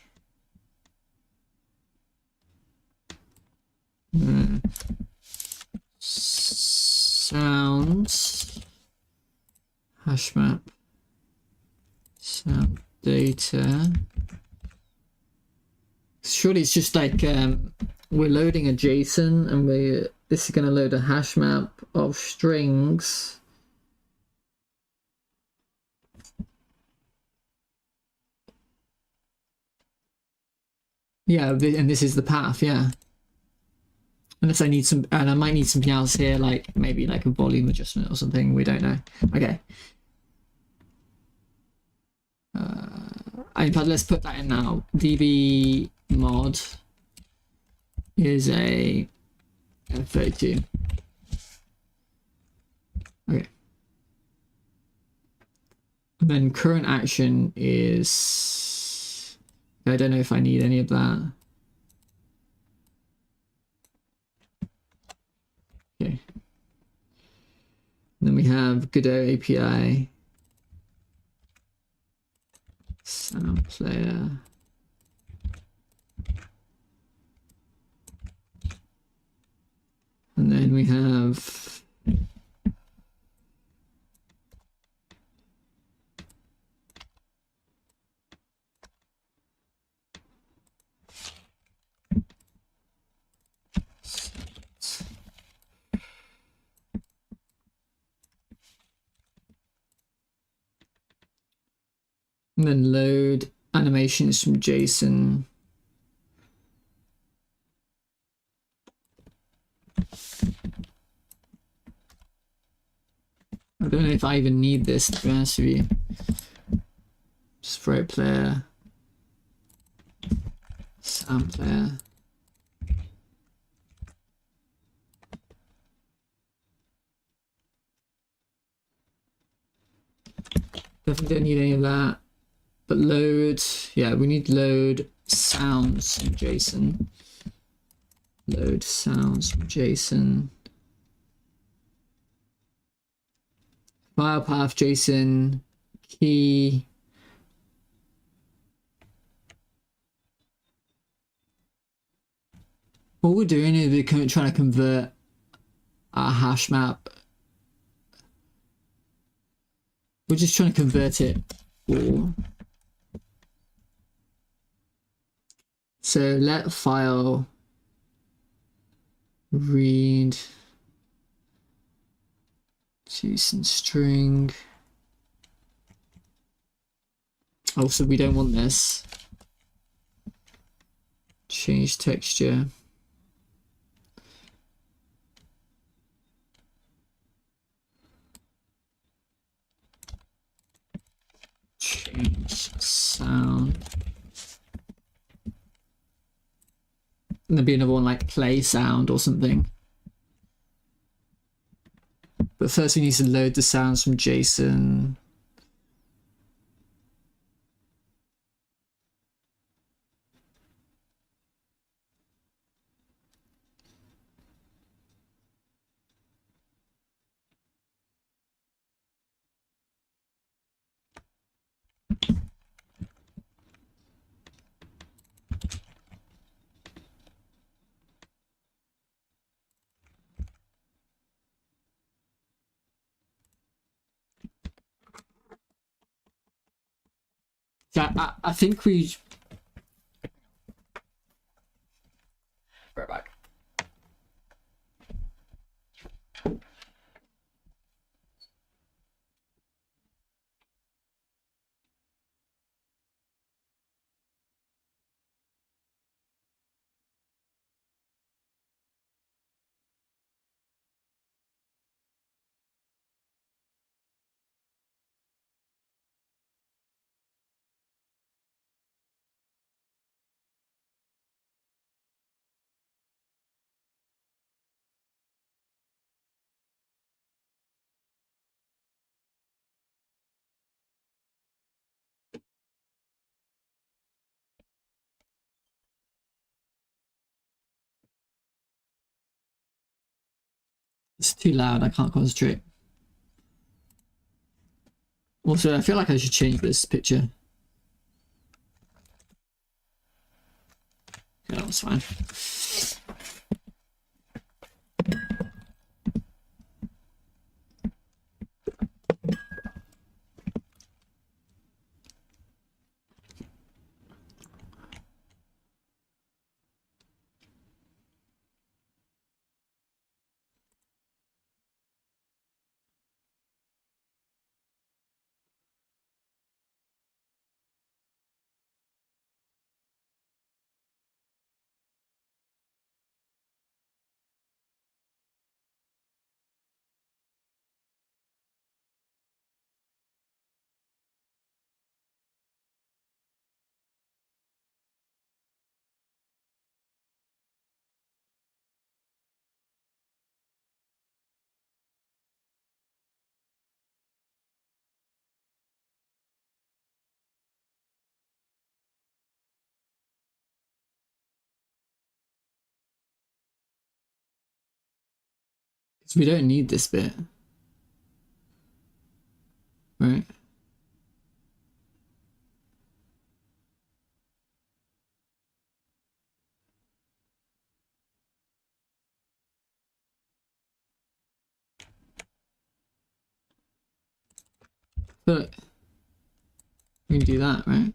hash map, sound data. Surely it's just like we're loading a JSON and this is going to load a hash map of strings. Yeah, and this is the path, yeah. Unless I need some, and I might need something else here, like maybe like a volume adjustment or something, we don't know. Okay. In fact, let's put that in now. db mod is a F32. Okay. And then current action is, I don't know if I need any of that. Okay. And then we have Godot API, sound player. And then we have and then load animations from JSON. I don't know if I even need this, to be honest with you. Just throw player, sound player. Definitely don't need any of that. But load, yeah, we need load sounds from JSON. Load sounds from JSON. File path JSON key. What we're doing is we're trying to convert our hash map. We're just trying to convert it all. So let file read JSON string. Oh, so we don't want this. Change texture. Change sound. And there'll be another one like play sound or something. But first we need to load the sounds from JSON. Yeah, I think we... Right back. It's too loud, I can't concentrate. Also, I feel like I should change this picture. Yeah, that was fine. So we don't need this bit. Right? But we can do that, right?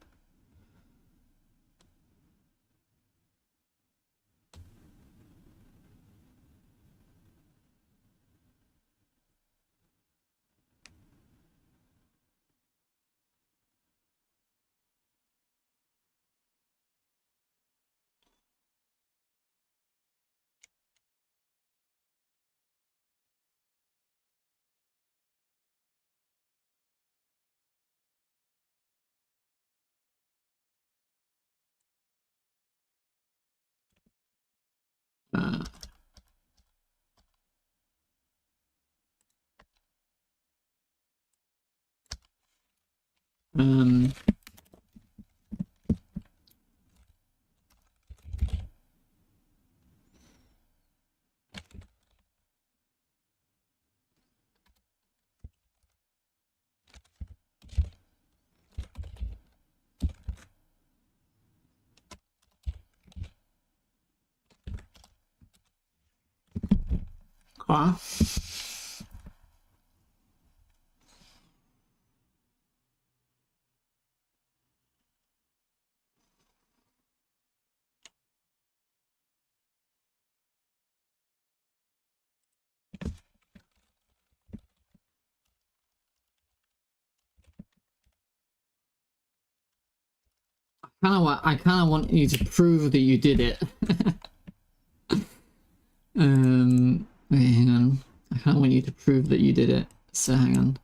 Uh, um, ah. I kind of want you to prove that you did it. Wait, hang on. I kind of want you to prove that you did it. So hang on.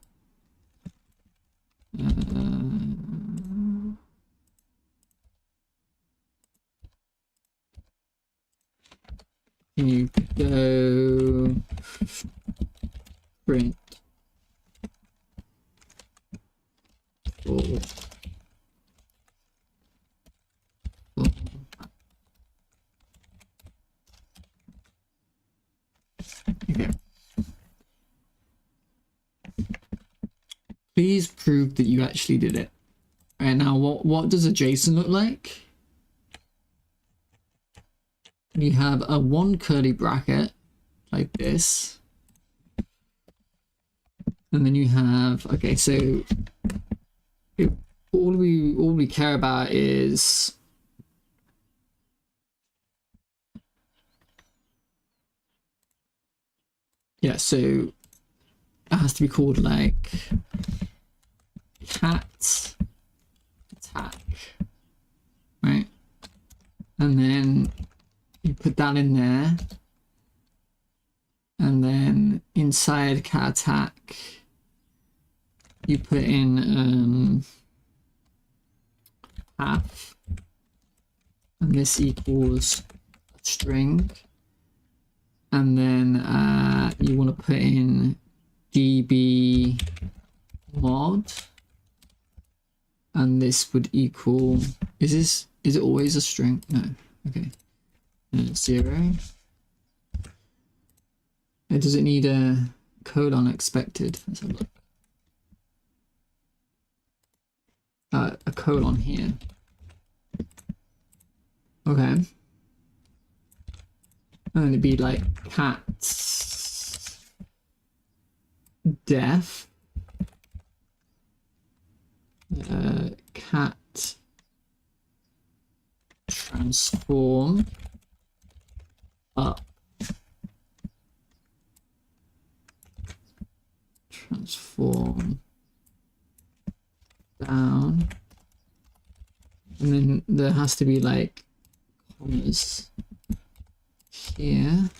Can you go print? Oh. Oh. Okay. Please prove that you actually did it. Right now, what does a JSON look like? You have a one curly bracket like this, and then you have, okay, so all we care about is yeah, so it has to be called like cat attack, right? And then you put that in there, and then inside cat attack you put in path, and this equals a string, and then you want to put in db mod, and this would equal, is it always a string? No. Okay. 0. Does it need a colon expected? Let's have a look. A colon here. Okay. And then it'd be like cat def cat transform up, transform down, and then there has to be like commas here,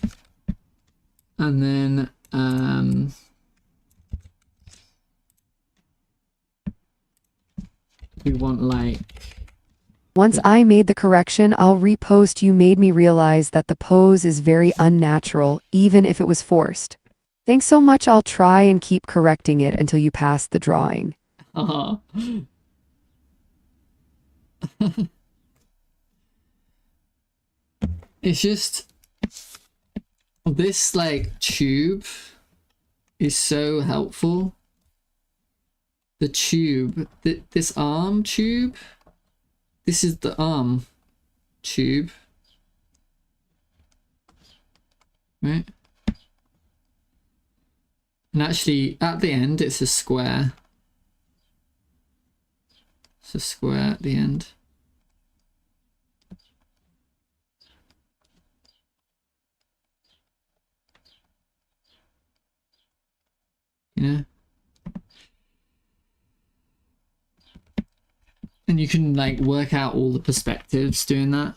and then we want like, Once I made the correction, I'll repost. You made me realize that the pose is very unnatural, even if it was forced. Thanks so much. I'll try and keep correcting it until you pass the drawing. It's just This like tube is so helpful. The tube, this arm tube, this is the arm tube, right? And actually at the end it's a square. It's a square at the end. You know? And you can like work out all the perspectives doing that.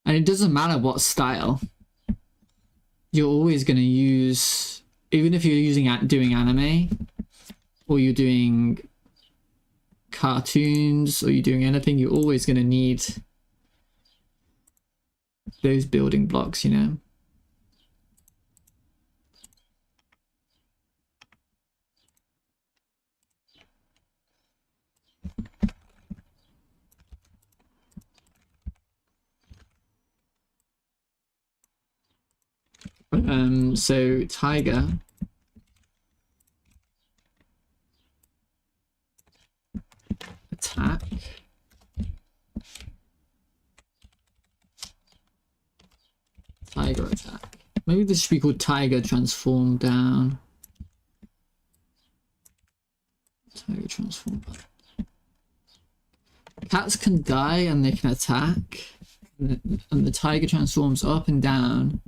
And it doesn't matter what style. You're always going to use, even if you're using doing anime, or you're doing cartoons, or you're doing anything, you're always going to need those building blocks, you know? So tiger. Attack. Tiger attack. Maybe this should be called tiger transform down. Tiger transform up. Cats can die and they can attack. And the tiger transforms up and down.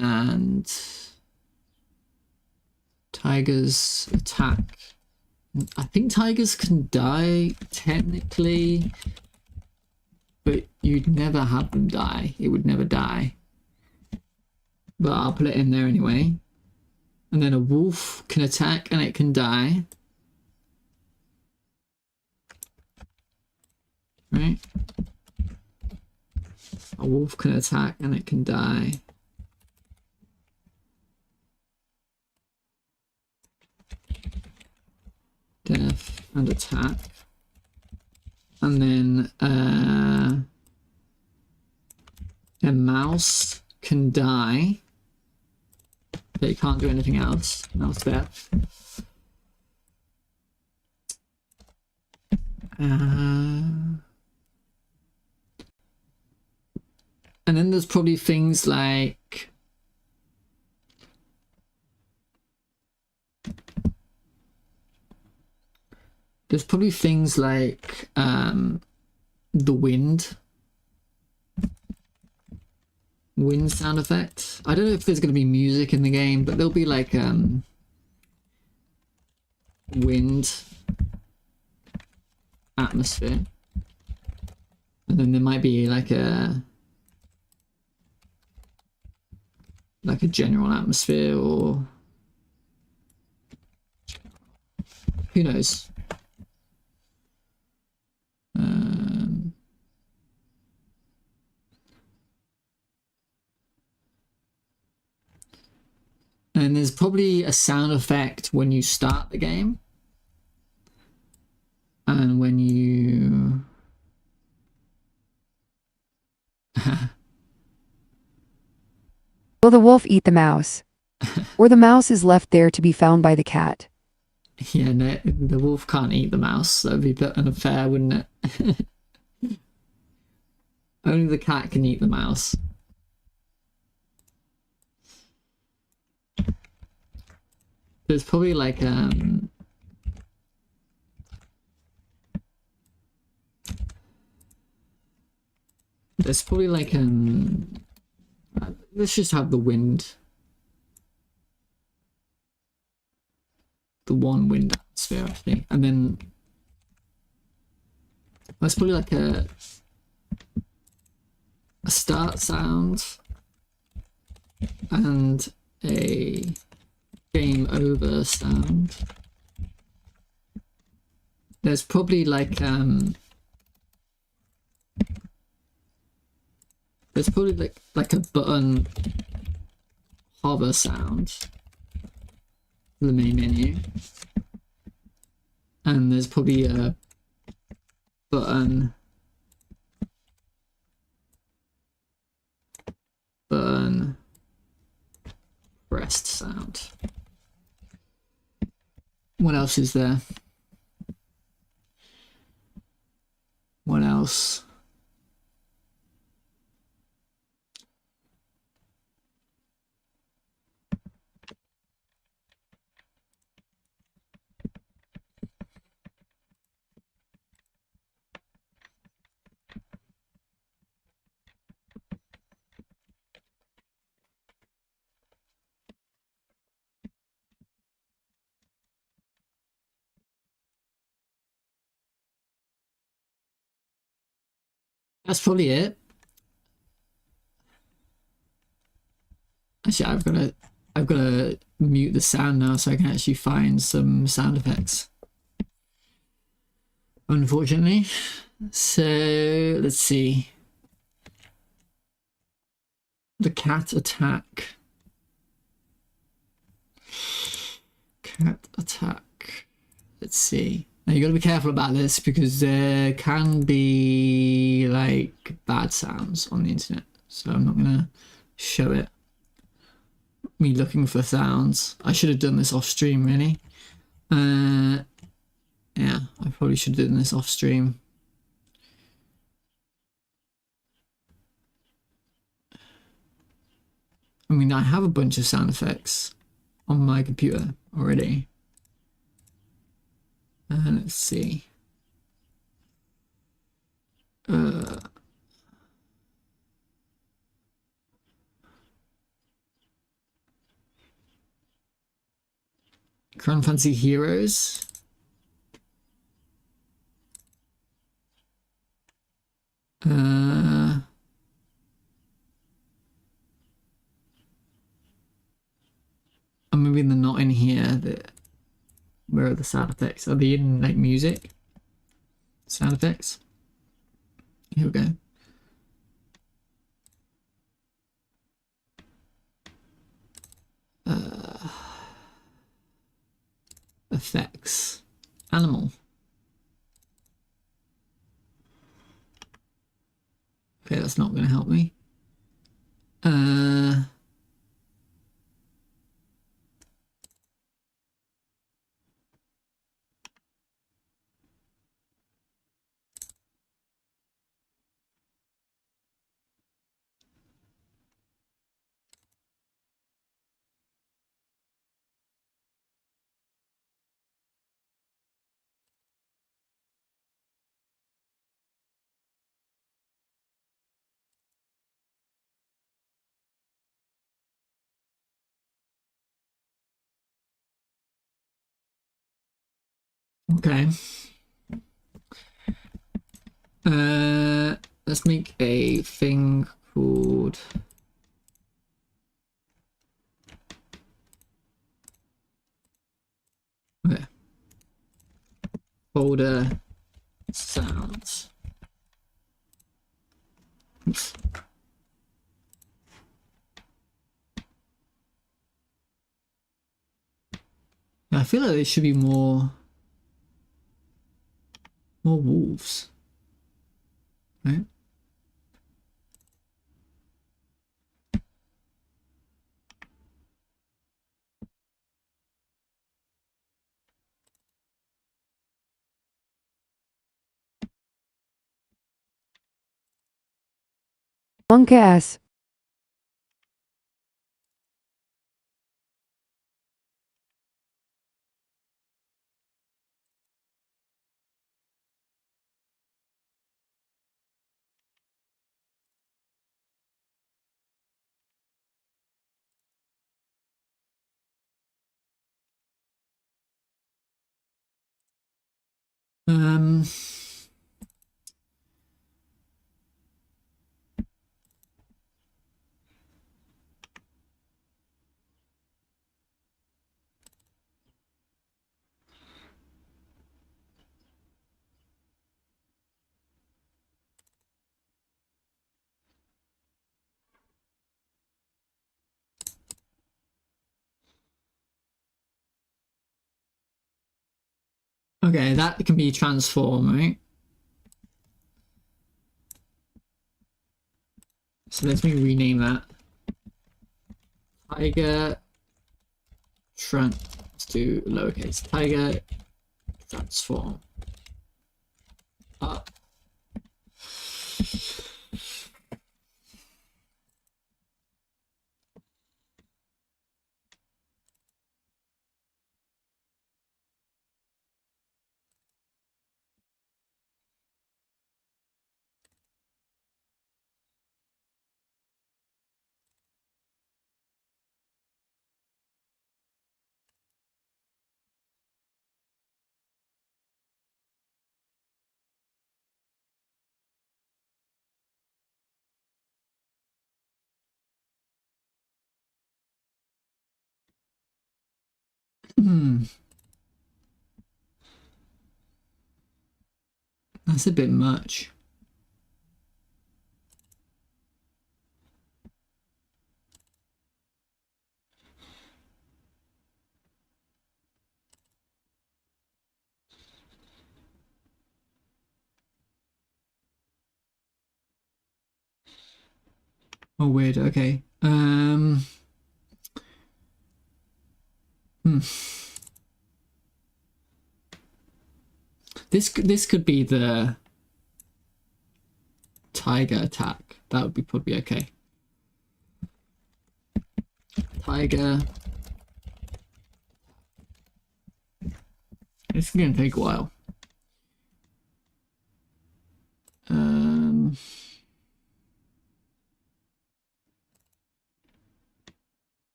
And tigers attack. I think tigers can die technically, but you'd never have them die. It would never die. But I'll put it in there anyway. And then a wolf can attack and it can die. Right? A wolf can attack and it can die. Death and attack. And then a mouse can die, but it can't do anything else. Mouse death. And then there's probably things like the wind sound effect. I don't know if there's going to be music in the game, but there'll be like wind atmosphere, and then there might be like a general atmosphere, or who knows. And there's probably a sound effect when you start the game, and when you Will the wolf eat the mouse? Or the mouse is left there to be found by the cat? yeah, no, the wolf can't eat the mouse. That would be a bit unfair, wouldn't it? Only the cat can eat the mouse. There's probably like let's just have the wind. The one wind atmosphere, I think. And then let's probably like a start sound and a game over sound. There's probably like a button hover sound for the main menu, and there's probably a button breast sound. What else is there? What else? That's probably it. Actually, I've gotta mute the sound now so I can actually find some sound effects. Unfortunately. So let's see. The cat attack. Cat attack. Let's see. Now you gotta be careful about this because there can be like bad sounds on the internet. So I'm not gonna show it. Me looking for sounds. I should have done this off stream really. Yeah, I probably should have done this off stream. I mean, I have a bunch of sound effects on my computer already. Let's see. Crown Fantasy Heroes. Maybe they're not in here. Where are the sound effects? Are they in like music? Sound effects? Here we go. Effects. Animal. Okay, that's not going to help me. Okay. Let's make a thing called folder sounds. Oops. I feel like there should be more wolves, right? Monk ass. Okay, that can be transform, right? So let me rename that. Tiger let's do lowercase tiger transform up. That's a bit much. Oh, weird. Okay. This could be the tiger attack. That would be probably okay. Tiger. It's gonna take a while.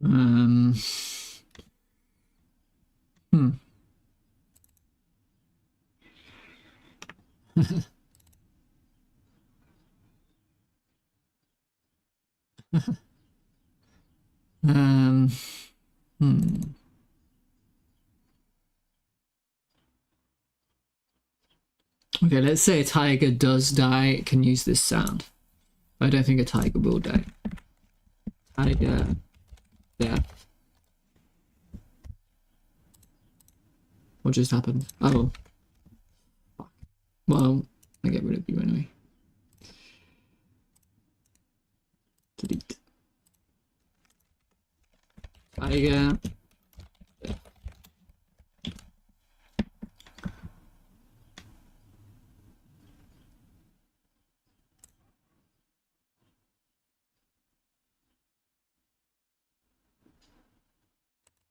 Hmm. Hmm. Okay, let's say a tiger does die, it can use this sound. I don't think a tiger will die. Tiger death. What just happened? Oh. Fuck. Well, I get rid of you anyway. Delete. Tiger.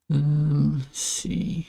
Let's see.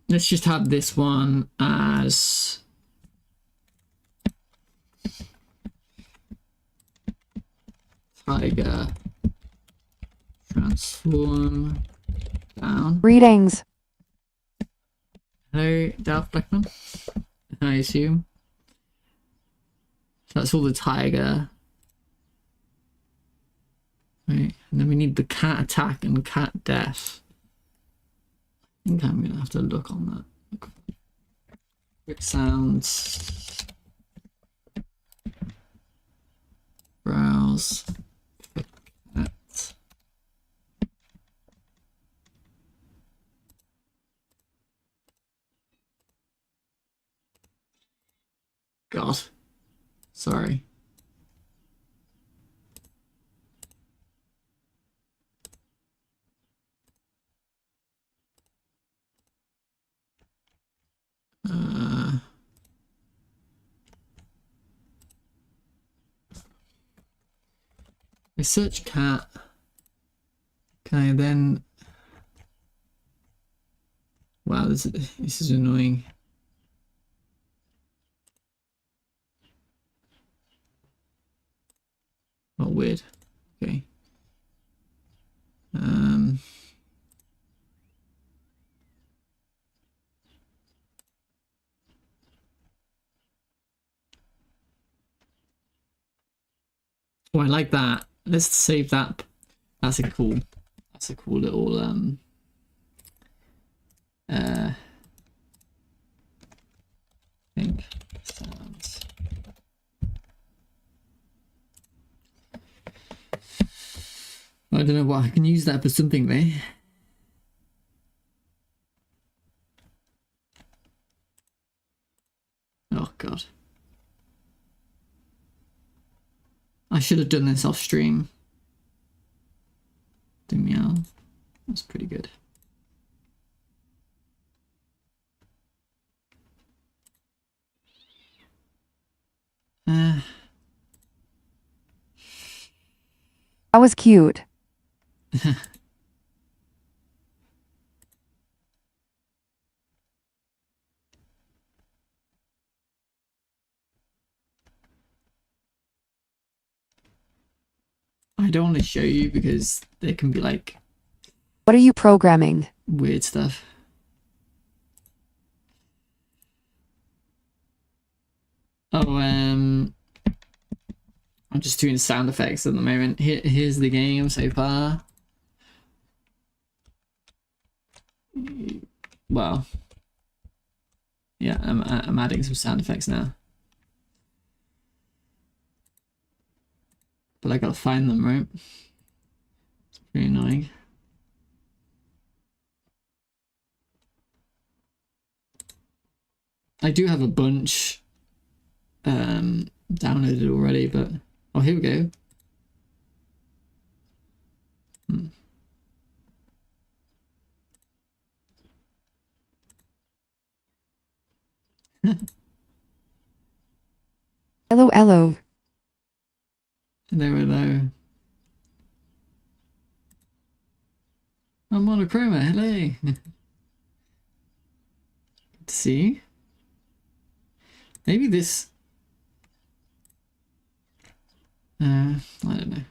Let's just have this one as tiger transform down. Greetings. Hello, Darth Blackman. I assume. So that's all the tiger. Right, and then we need the cat attack and cat death. I think I'm gonna have to look on that. Quick sounds. Browse. Cat. God. Sorry. I search cat. Can I then... Wow, this is annoying. Oh, weird. Okay. Oh, I like that. Let's save that. That's a cool little think sounds. I don't know what I can use that for something though. Oh god. I should have done this off stream. The meow. That's pretty good. That was cute. I don't want to show you because there can be like What are you programming? weird stuff. Oh, I'm just doing sound effects at the moment. Here's the game so far. Well, yeah, I'm adding some sound effects now, but I gotta find them, right? It's pretty annoying. I do have a bunch downloaded already, but oh, here we go. Hello, hello. Hello. I'm monochroma. Hello. Good to see you. Maybe this. I don't know.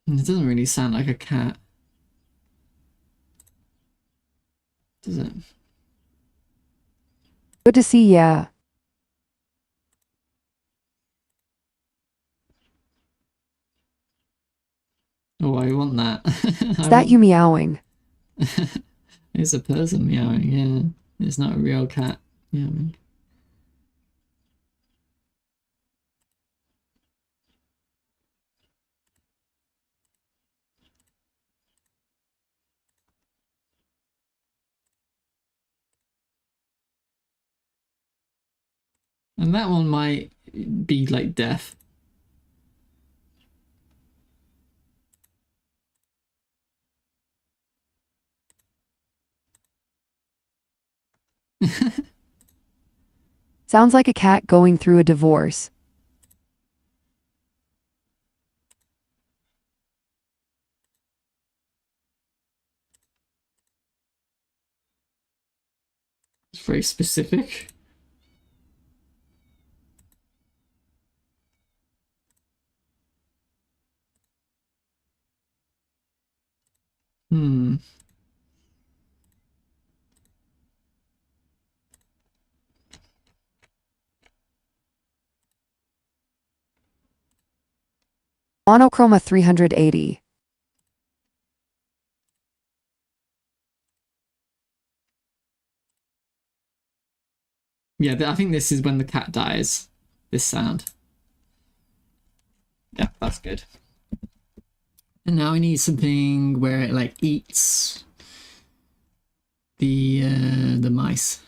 It doesn't really sound like a cat, does it? Good to see ya. Oh, I want that. Is that you meowing? It's a person meowing, yeah. It's not a real cat meowing. And that one might be like deaf. Sounds like a cat going through a divorce. It's very specific. Hmm. Monochroma 380. Yeah, I think this is when the cat dies. This sound. Yeah, that's good. And now I need something where it like eats the mice.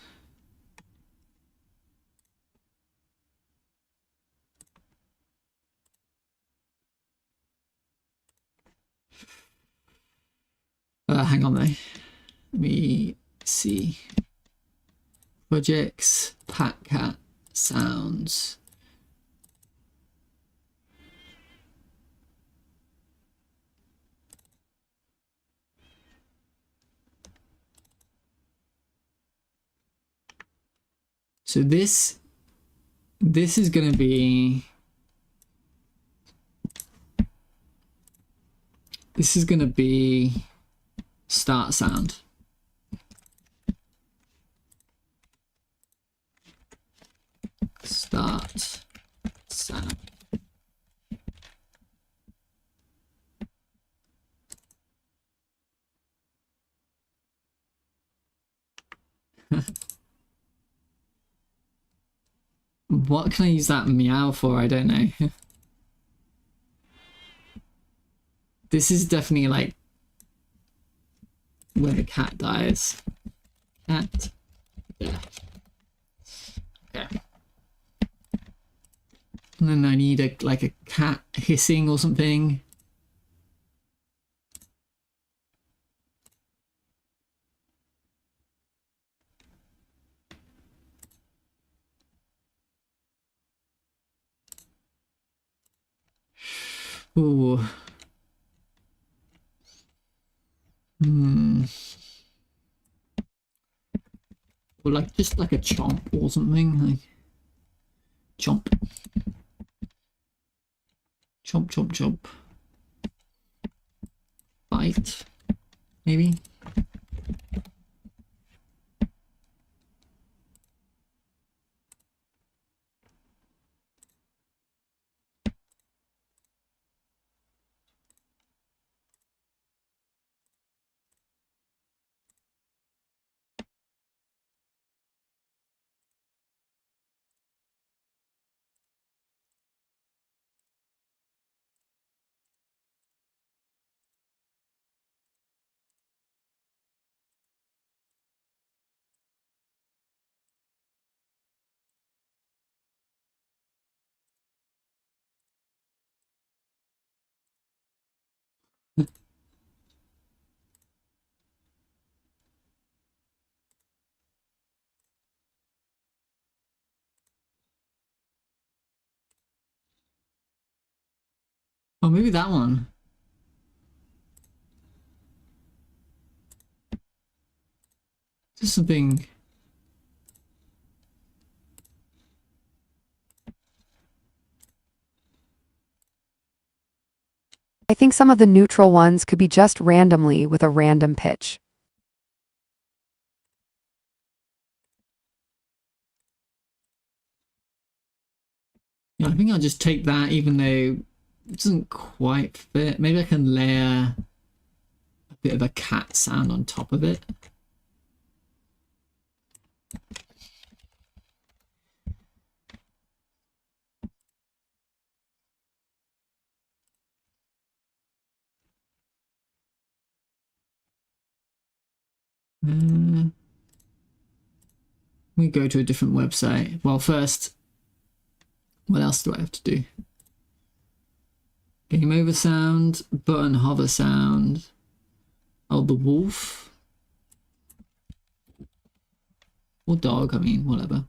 Hang on though. Let me see. Projects, Pat Cat, sounds. So this is gonna be, start sound. Start sound. What can I use that meow for? I don't know. This is definitely like when a cat dies. Cat. Yeah. Okay. And then I need a cat hissing or something. Ooh. Or like just like a chomp or something. Like chomp. Chomp, chomp, chomp. Bite. Maybe. Oh, maybe that one. Just something. I think some of the neutral ones could be just randomly with a random pitch. Yeah, I think I'll just take that, even though it doesn't quite fit. Maybe I can layer a bit of a cat sound on top of it. We go to a different website. Well, first, what else do I have to do? Game over sound, button hover sound. Oh, the wolf. Or dog, I mean, whatever.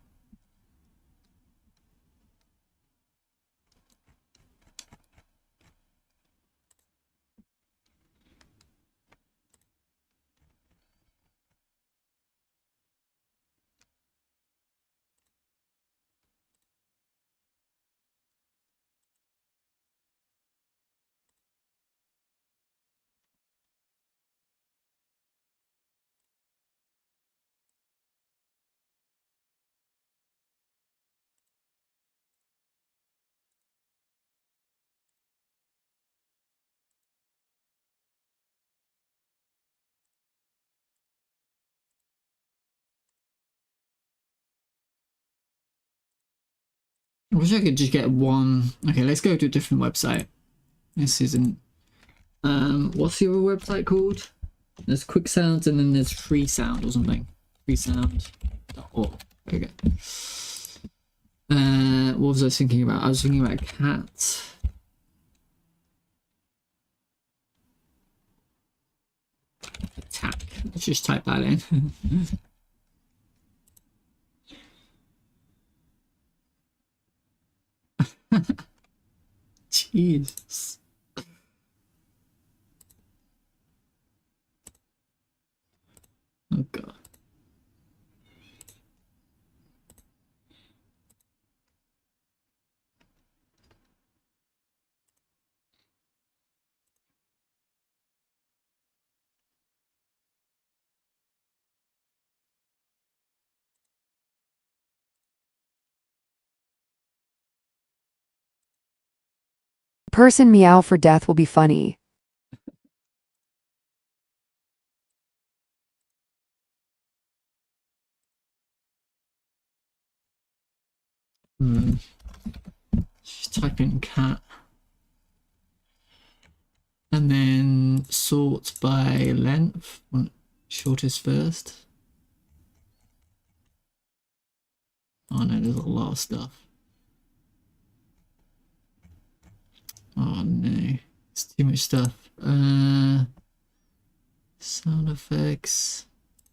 I wish I could just get one. Okay, let's go to a different website. This isn't. What's the other website called? There's quick sounds and then there's free sound or something. Freesound.org. There we go. What was I thinking about? I was thinking about cats. Attack. Let's just type that in. Jesus. Oh god. Person meow for death will be funny. Just type in cat. And then sort by length. Shortest first. Oh no, there's a lot of stuff. Oh no, it's too much stuff. Sound effects,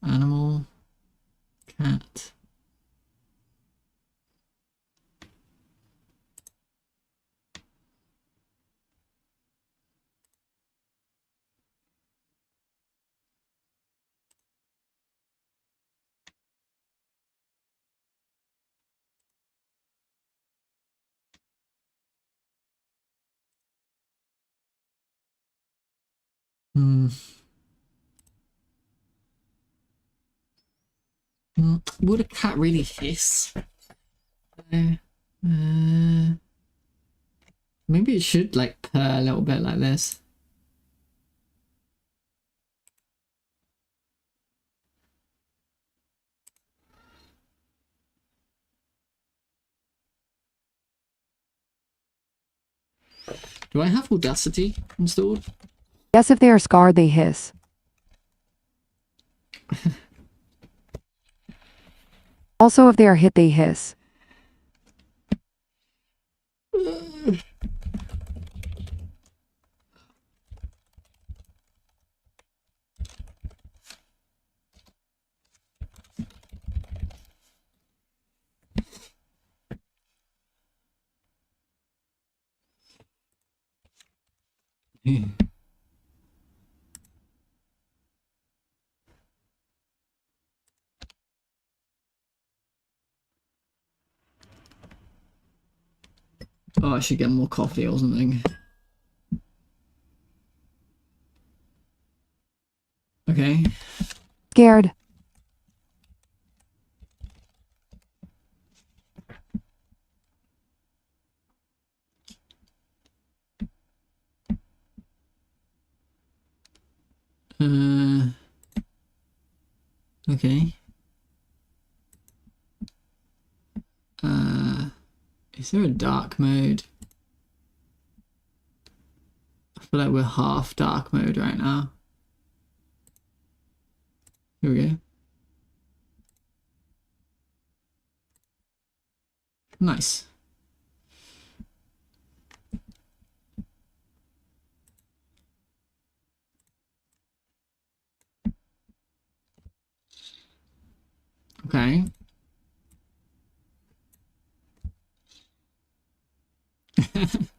animal, cat. Would a cat really hiss? Maybe it should like purr a little bit like this. Do I have Audacity installed? Yes, if they are scarred, they hiss. Also, if they are hit, they hiss. Oh, I should get more coffee or something. Okay. Scared. Okay. Is there a dark mode? I feel like we're half dark mode right now. Here we go. Nice. Okay.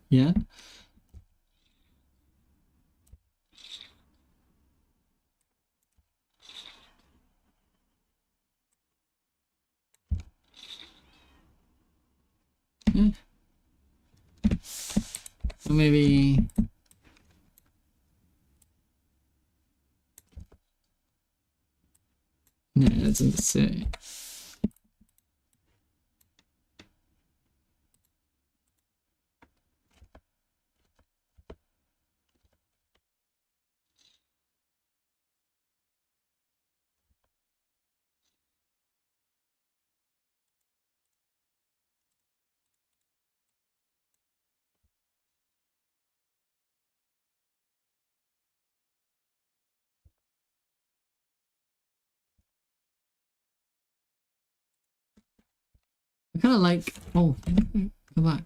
Yeah. Yeah. Or maybe. No, that doesn't say. I kind of like. Oh, come back.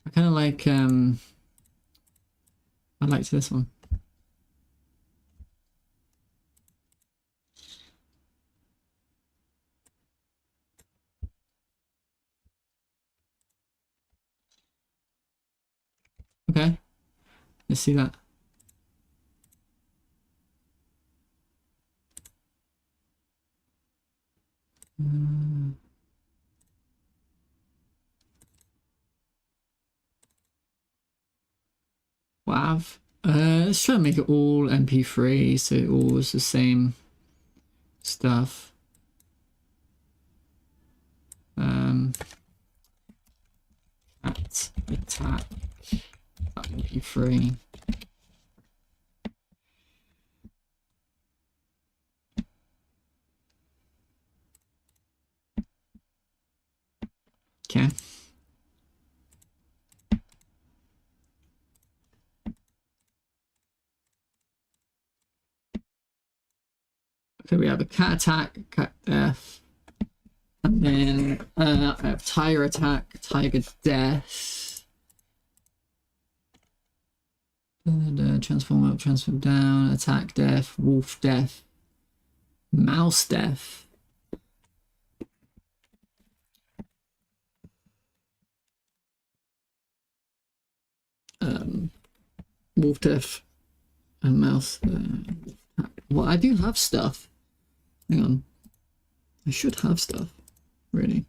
I kind of like. I liked this one. Okay. Let's see that. WAV. Let's try and make it all MP3 so it all is the same stuff. At attack I can get you free. Okay. Okay, we have a cat attack, cat death. And then I have tiger attack, tiger death. Transform up, transform down, attack death, wolf death, mouse death. Wolf death and mouse. Well, I do have stuff. Hang on. I should have stuff, really.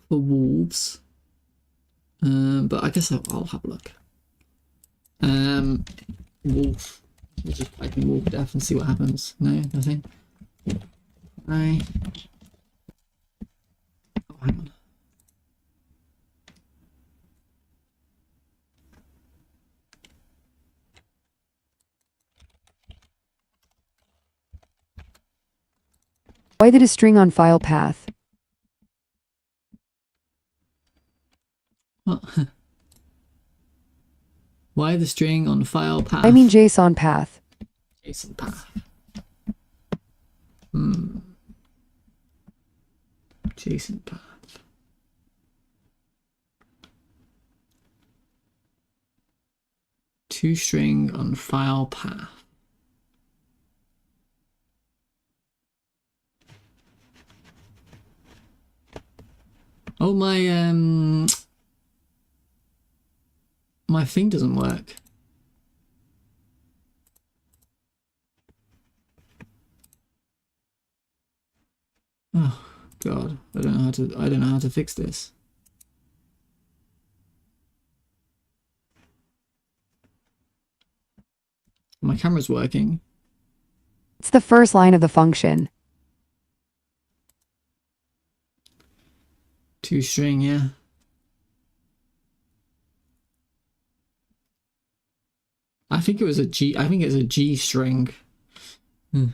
For wolves. But I guess I'll have a look. Wolf. We'll just type in wolf death and see what happens. No, nothing. No. Oh, hang on. Why did a string on file path? What? Why the string on file path? I mean JSON path. JSON path. JSON path. ToString on file path. Oh, my thing doesn't work. Oh God, I don't know how to fix this. My camera's working. It's the first line of the function. ToString, yeah. I think it was a G. I think it's a G string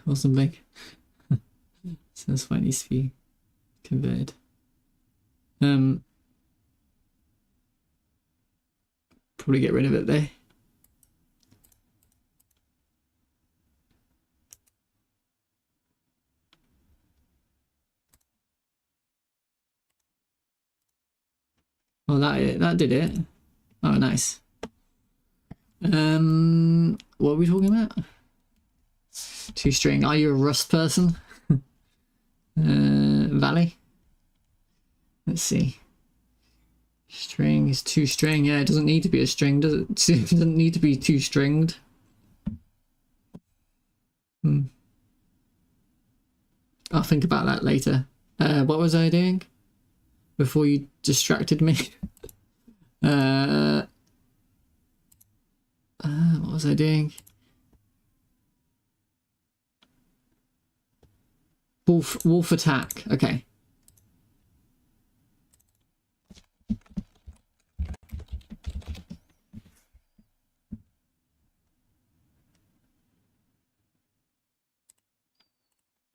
or something. So that's why it needs to be converted. Probably get rid of it there. Oh, that did it. Oh, nice. What are we talking about? ToString. Are you a Rust person? Valley. Let's see. String is ToString. Yeah, it doesn't need to be a string, does it? It doesn't need to be two-stringed. I'll think about that later. What was I doing before you distracted me? What was I doing? Wolf attack. Okay.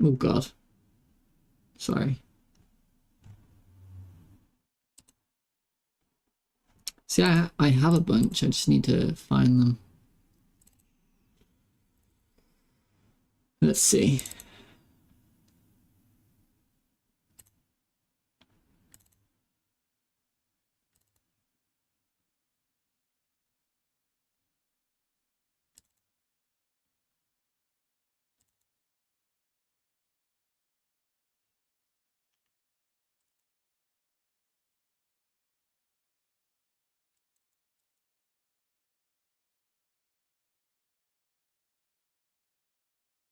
Oh God. Sorry. See, I have a bunch. I just need to find them. Let's see.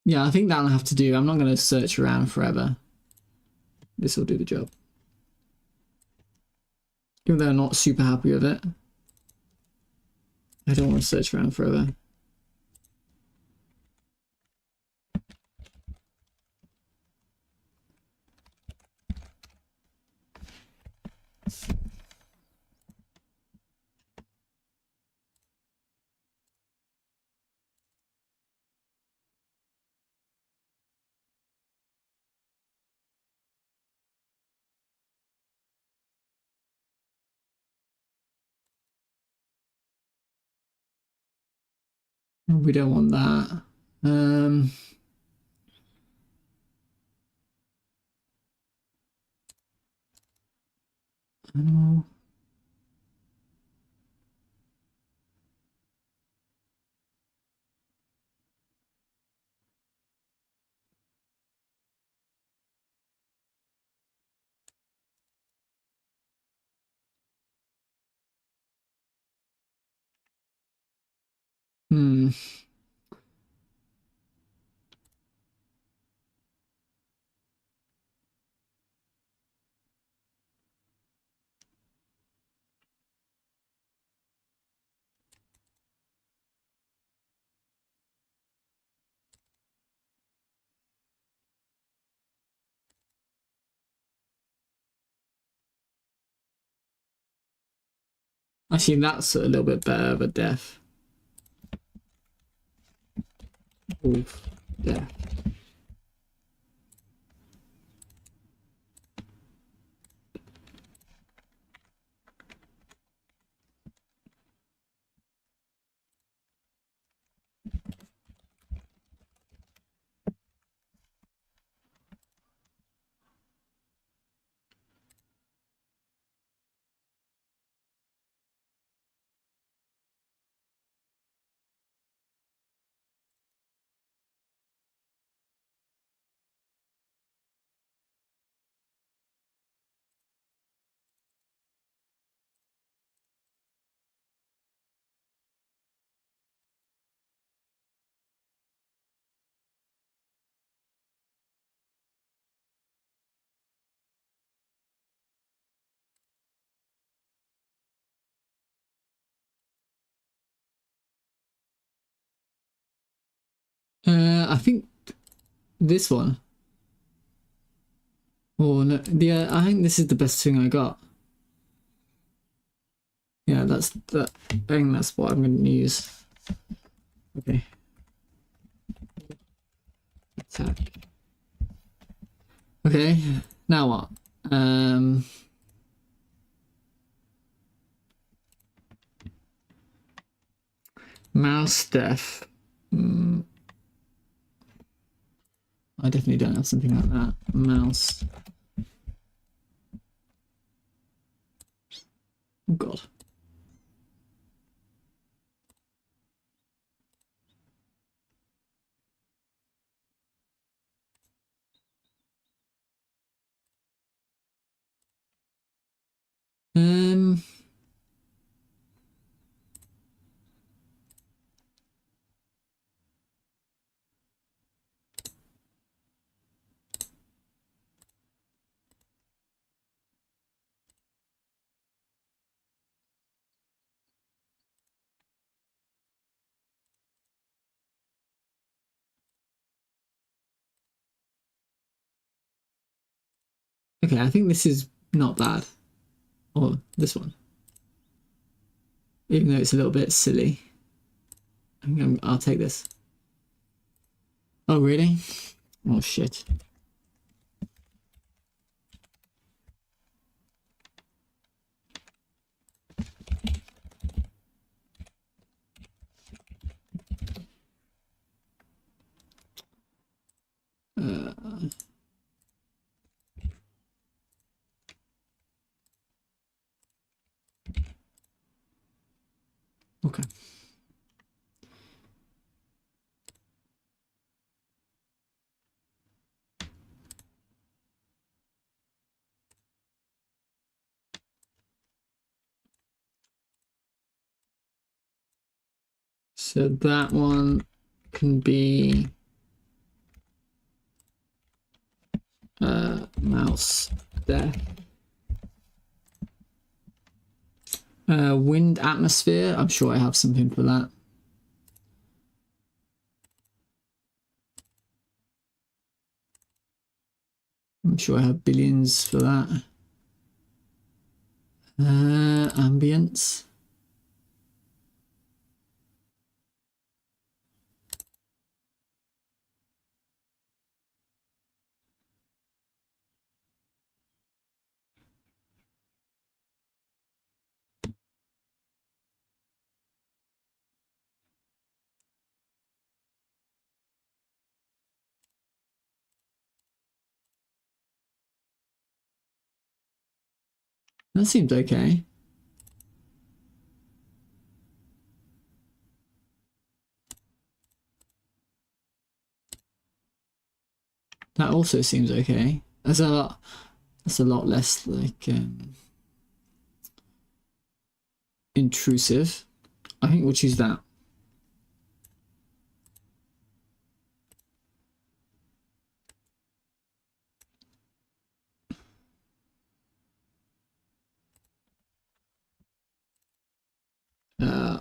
Yeah, I think that'll have to do. I'm not going to search around forever. This will do the job. Even though I'm not super happy with it. I don't want to search around forever. We don't want that. Animal. Hmm. Actually, that's a little bit better of a death. Oof. Yeah. I think this one. Oh no, yeah, I think this is the best thing I got. Yeah, that's that. I think that's what I'm going to use. Okay. Attack. Okay, now what? Mouse death. I definitely don't have something like that. Mouse. Oh god. Um. Okay, I think this is not bad. Or this one. Even though it's a little bit silly. I'll take this. Oh, really? Oh, shit. Uh, okay. So that one can be mouse death. Wind atmosphere. I'm sure I have something for that. I'm sure I have billions for that. Ambience. That seems okay. That also seems okay. That's a lot less like intrusive. I think we'll choose that.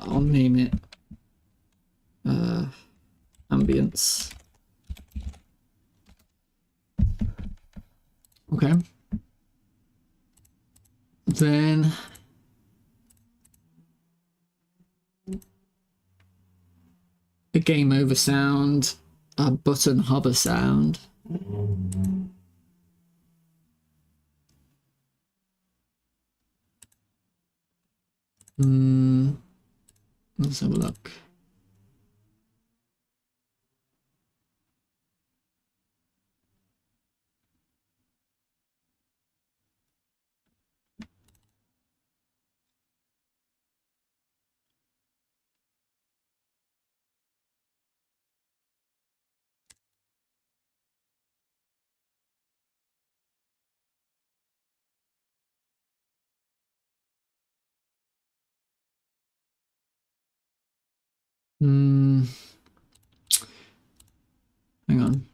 I'll name it ambience. Okay. Then a game over sound, a button hover sound. Let's have a look. Hang on.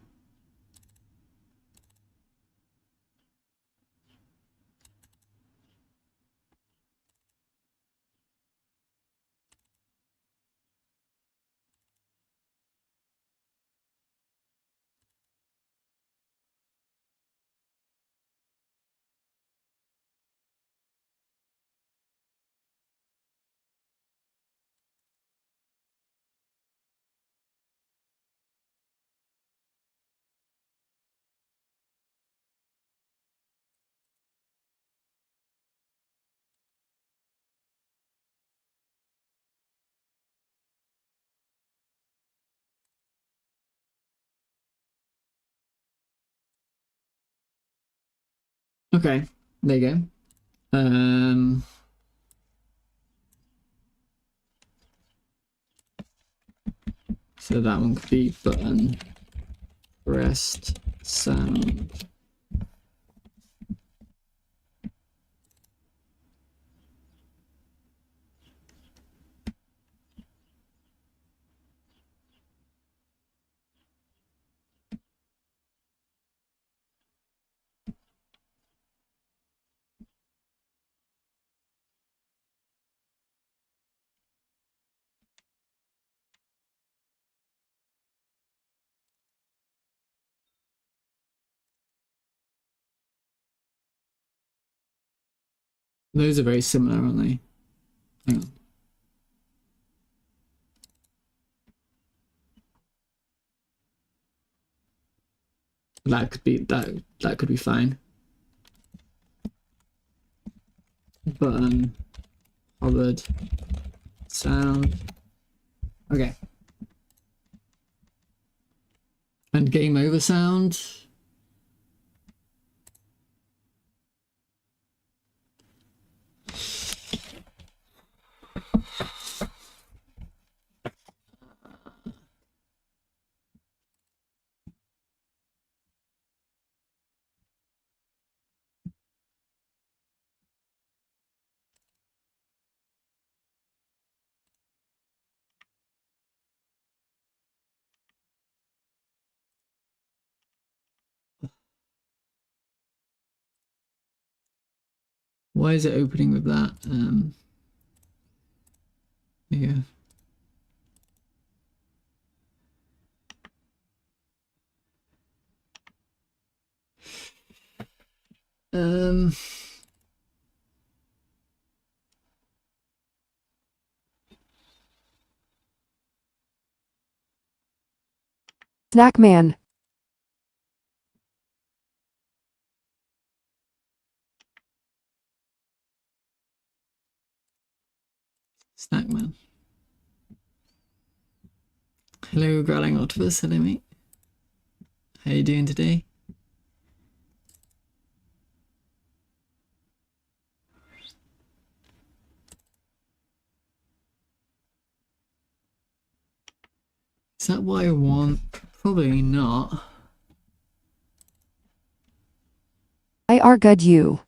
Okay, there you go. So that one could be button, rest, sound. Those are very similar, aren't they? Hang on. That could be that could be fine. Button, hovered, sound. Okay. And game over sound. Why is it opening with that? Yeah. Snack man. Snackman. Hello, growling octopus. Hello, mate. How you doing today? Is that what I want? Probably not. I are good you.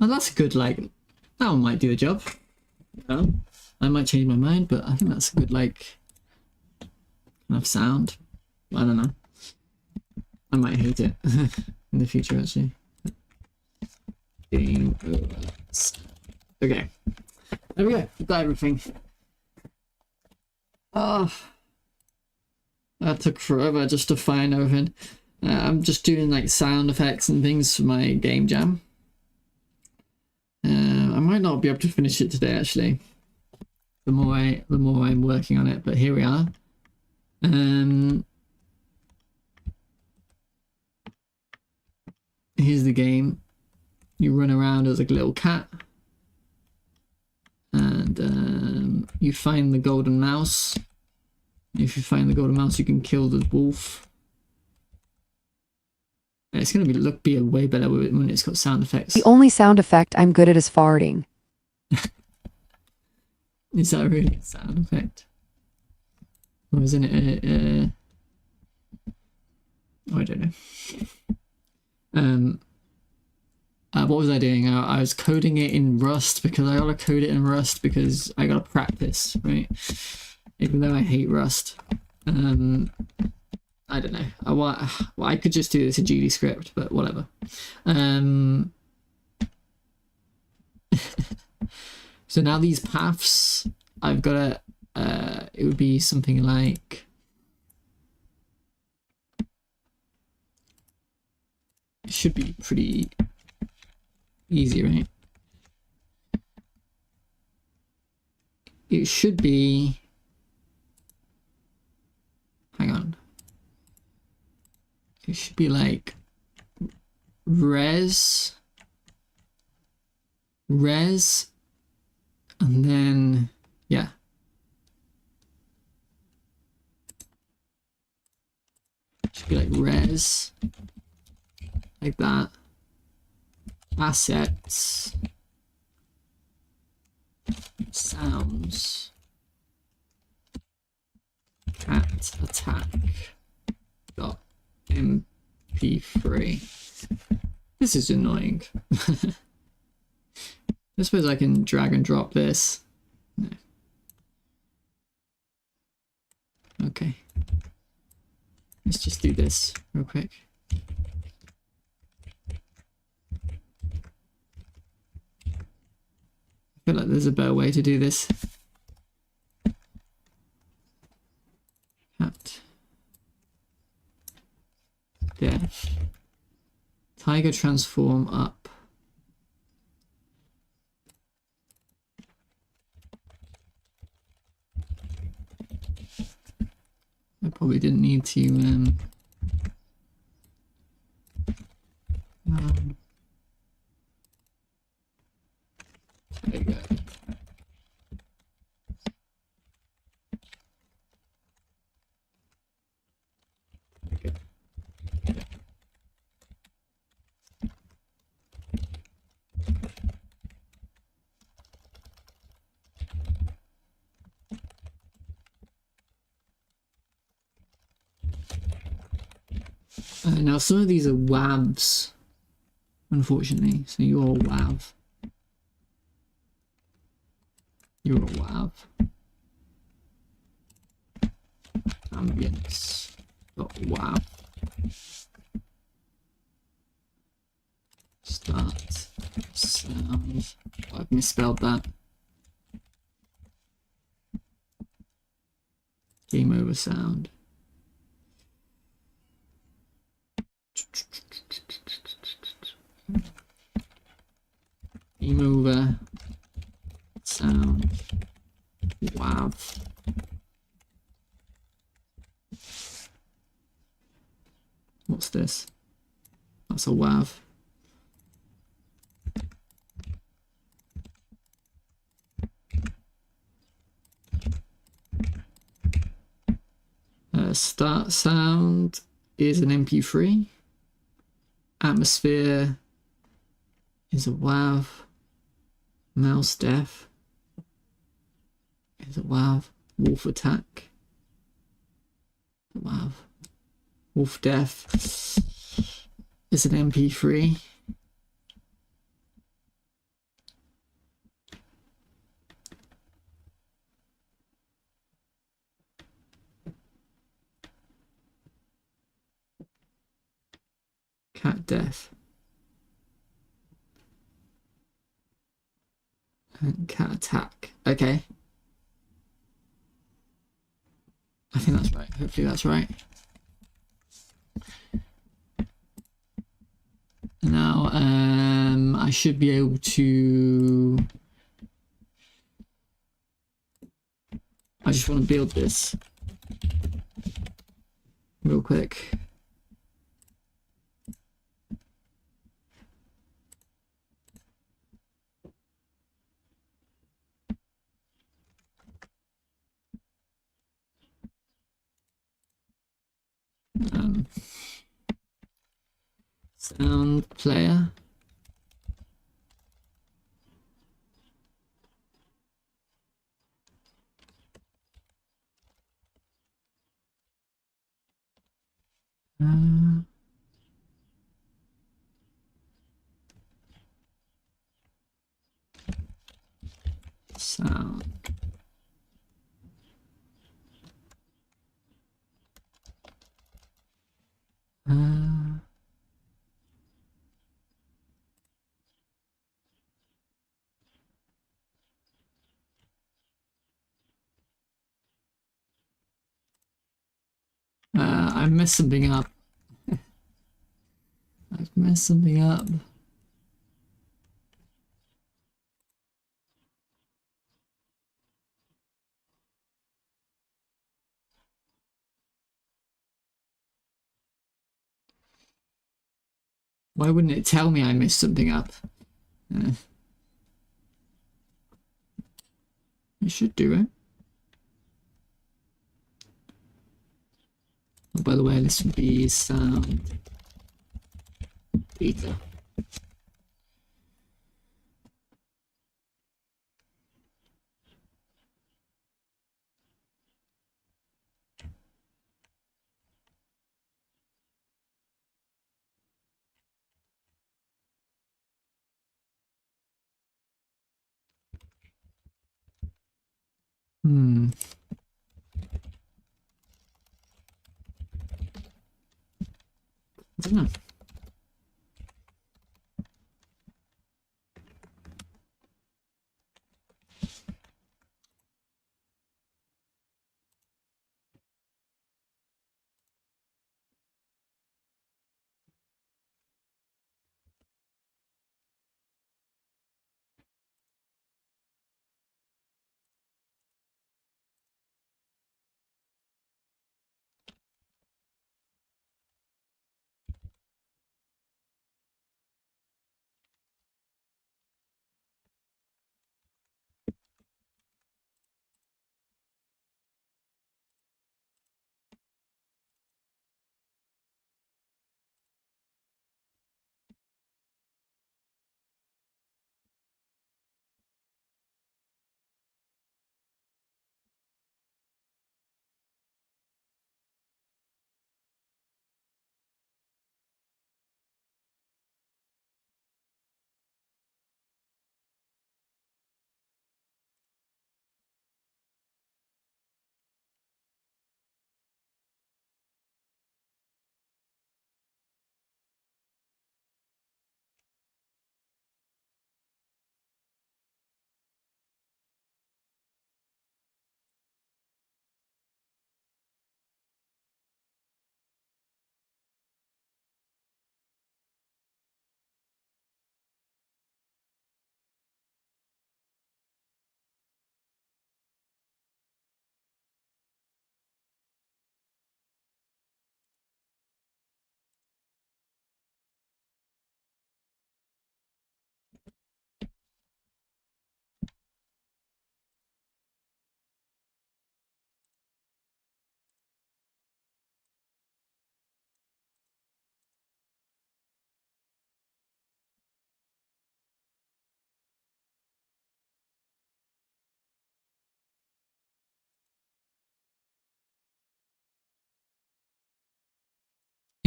Oh, that's good, like, that one might do the job. Yeah. I might change my mind, but I think that's a good, like, kind of sound. I don't know. I might hate it in the future, actually. Game over. Okay. There we go. We've got everything. Oh, that took forever just to find everything. I'm just doing like sound effects and things for my game jam. I might not be able to finish it today, actually. The more I'm working on it, but here we are. Here's the game. You run around as like a little cat, and you find the golden mouse. If you find the golden mouse, you can kill the wolf. It's gonna be a way better when it's got sound effects. The only sound effect I'm good at is farting. Is that really a sound effect? Or isn't it oh, I don't know. What was I doing? I was coding it in Rust because I gotta code it in Rust because I gotta practice, right? Even though I hate Rust. I don't know. Well, I could just do this in GD script, but whatever. So now these paths, I've got to, it would be something like, it should be pretty easy, right? It should be, hang on. It should be like res, and then, yeah. It should be like res, like that. Assets, sounds, cat attack dot mp3. This is annoying. I suppose I can drag and drop this. No. Okay. Let's just do this real quick. I feel like there's a better way to do this. Cat. Dash. Tiger transform up. I probably didn't need to there you go. Okay. Now some of these are WAVs, unfortunately. So you're a WAV. You're a WAV. Ambience. .wav. Start sound. Oh, I've misspelled that. Game over sound. Game over sound. WAV. What's this? That's a WAV. Start sound is an MP3. Atmosphere is a WAV. Mouse def is a WAV. Wolf attack. WAV. Wolf def is an MP3. Cat def. And cat attack. Okay. I think that's right. Hopefully that's right. Now, I should be able to... I just want to build this real quick. Sound player. Sound. I messed something up. I've messed something up. Why wouldn't it tell me I messed something up? It should do it. Oh, by the way, this would be sound beta. I don't know.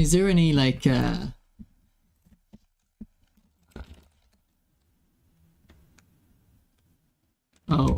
Is there any like oh.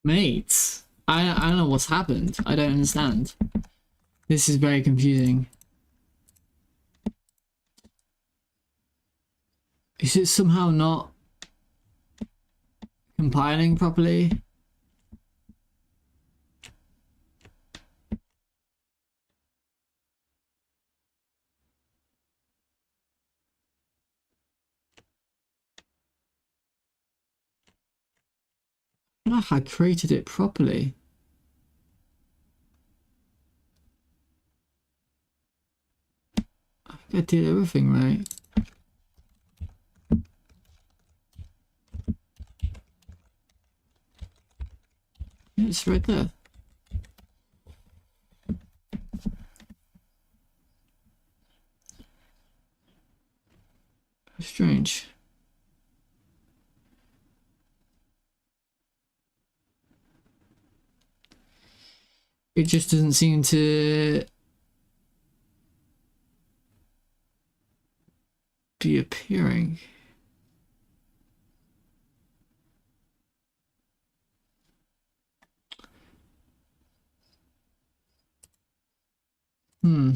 Mates, I don't know what's happened. I don't understand. This is very confusing. Is it somehow not compiling properly? I feel like I created it properly. I think I did everything right. Yeah, it's right there. Strange. It just doesn't seem to be appearing. Hmm.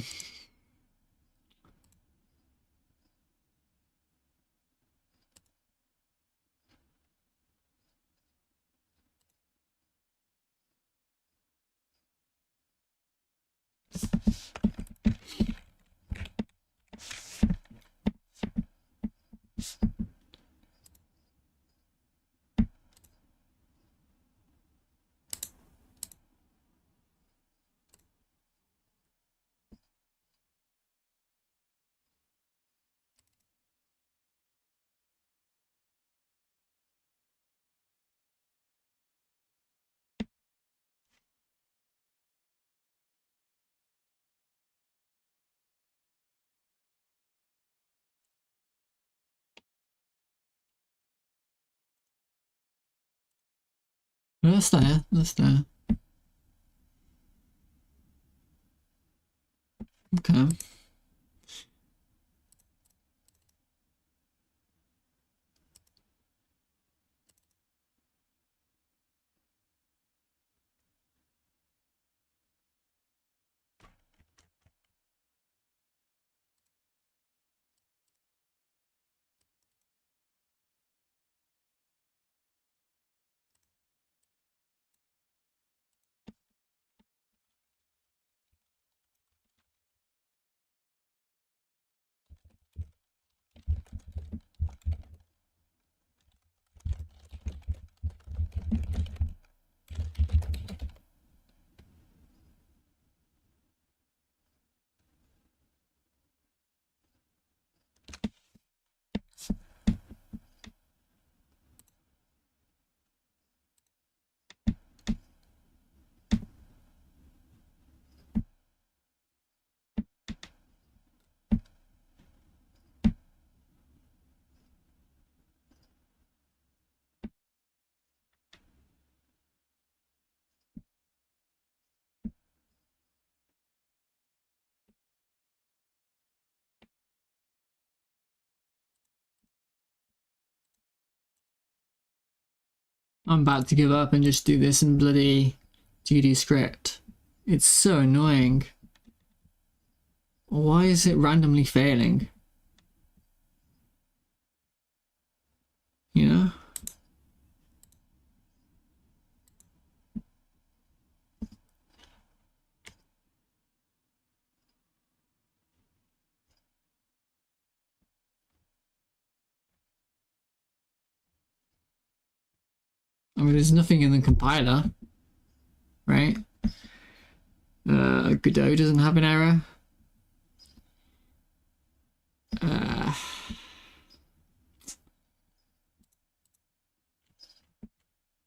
No, that's there. That's there. Okay. I'm about to give up and just do this in bloody GD script. It's so annoying. Why is it randomly failing? You know? I mean, there's nothing in the compiler, right? Godot doesn't have an error.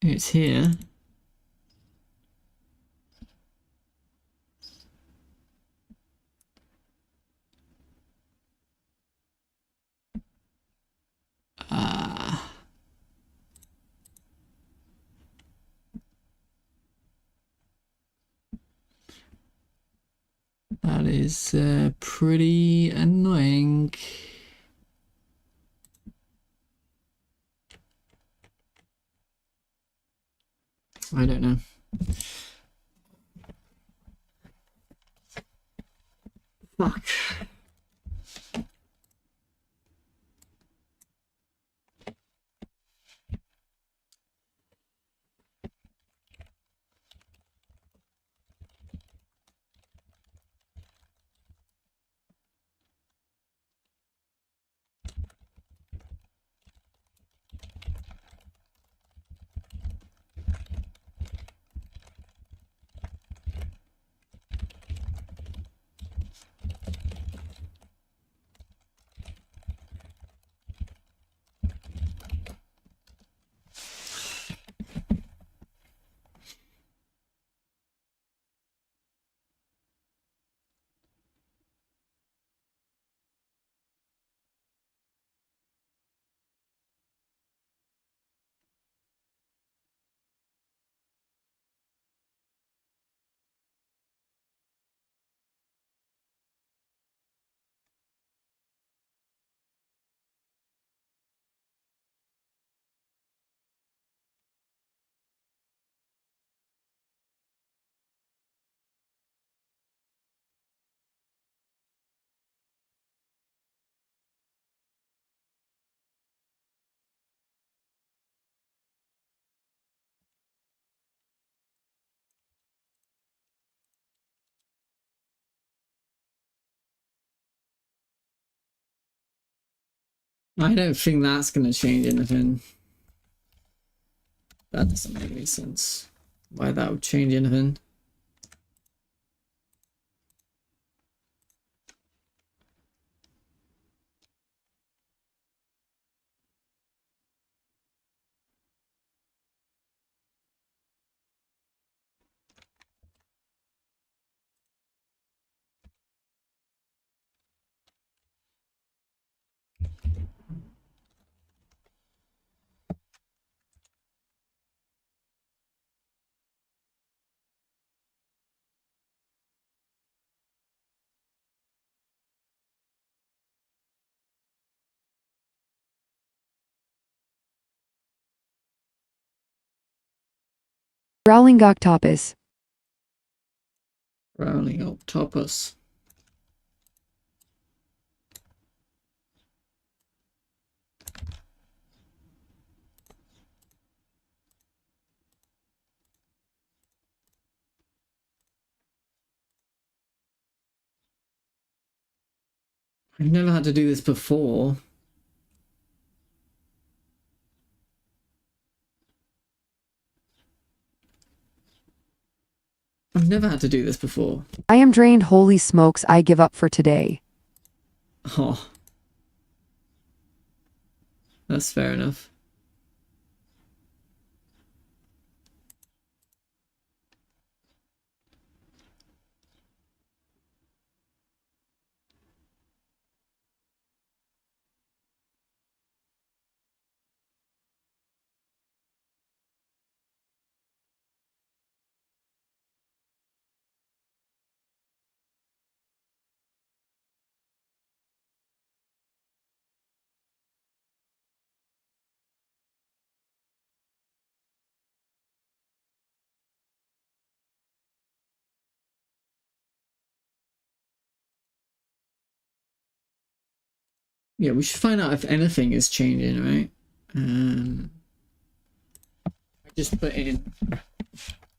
It's here. That is pretty annoying. I don't know. Fuck. I don't think that's going to change anything. That doesn't make any sense. Why that would change anything. Growling octopus. Growling octopus. I've never had to do this before. I've never had to do this before. I am drained. Holy smokes, I give up for today. Oh. That's fair enough. Yeah, we should find out if anything is changing, right? I just put in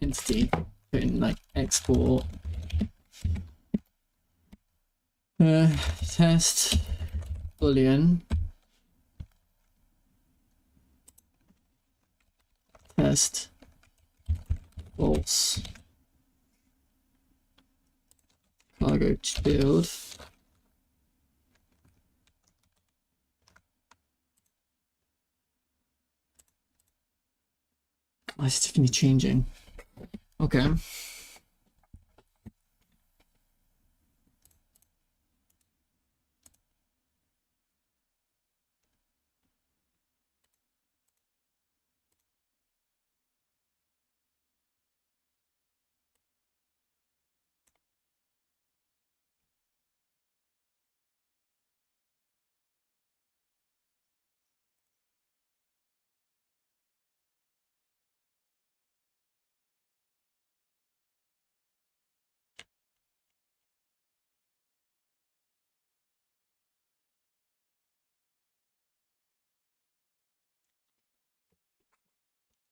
entity, put in like export test boolean test false cargo to build. Oh, it's definitely changing. Okay.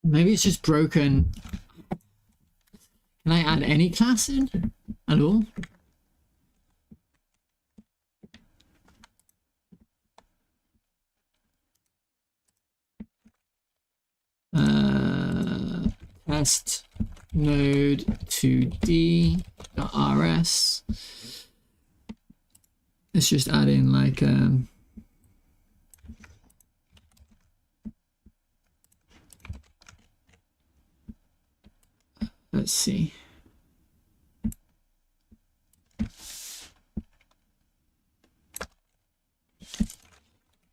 Maybe it's just broken. Can I add any class in at all? Test node 2d rs. Let's just add in like let's see.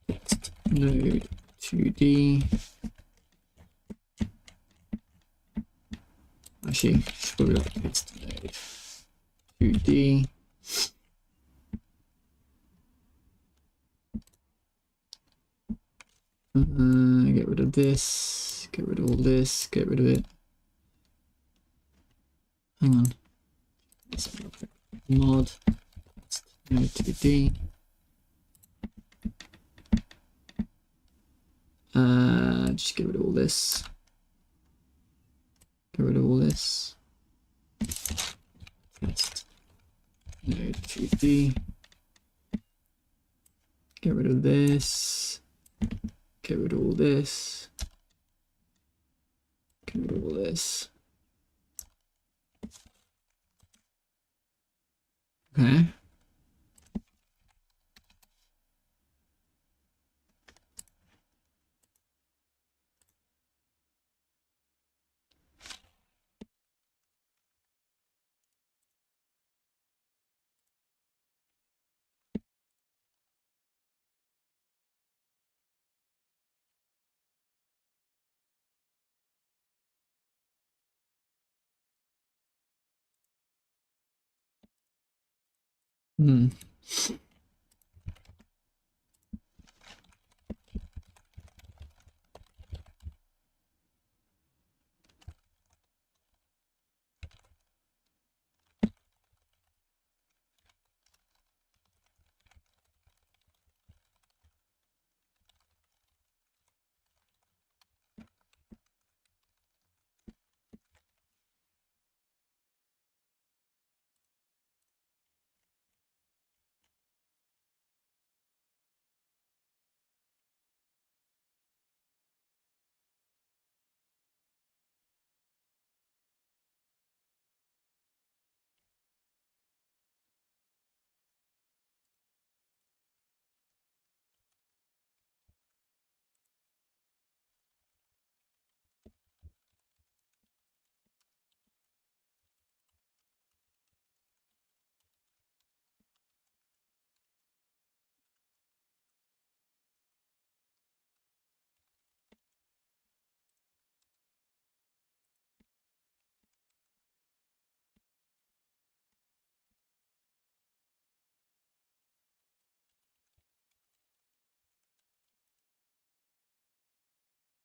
Text node 2d. Actually, should probably like text node 2d. Get rid of this. Get rid of all this. Get rid of it. Hang on. Mod node 2d. Just get rid of all this. Get rid of all this. Test node 2d. Get rid of this. Get rid of all this. Get rid of all this. Okay. Hmm.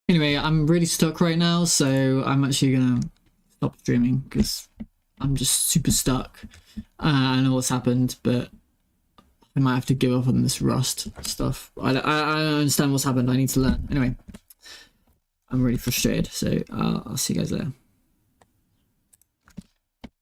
Anyway, I'm really stuck right now, so I'm actually gonna stop streaming because I'm just super stuck. I know what's happened, but I might have to give up on this Rust stuff. I don't understand what's happened. I need to learn. Anyway. I'm really frustrated. So I'll see you guys later.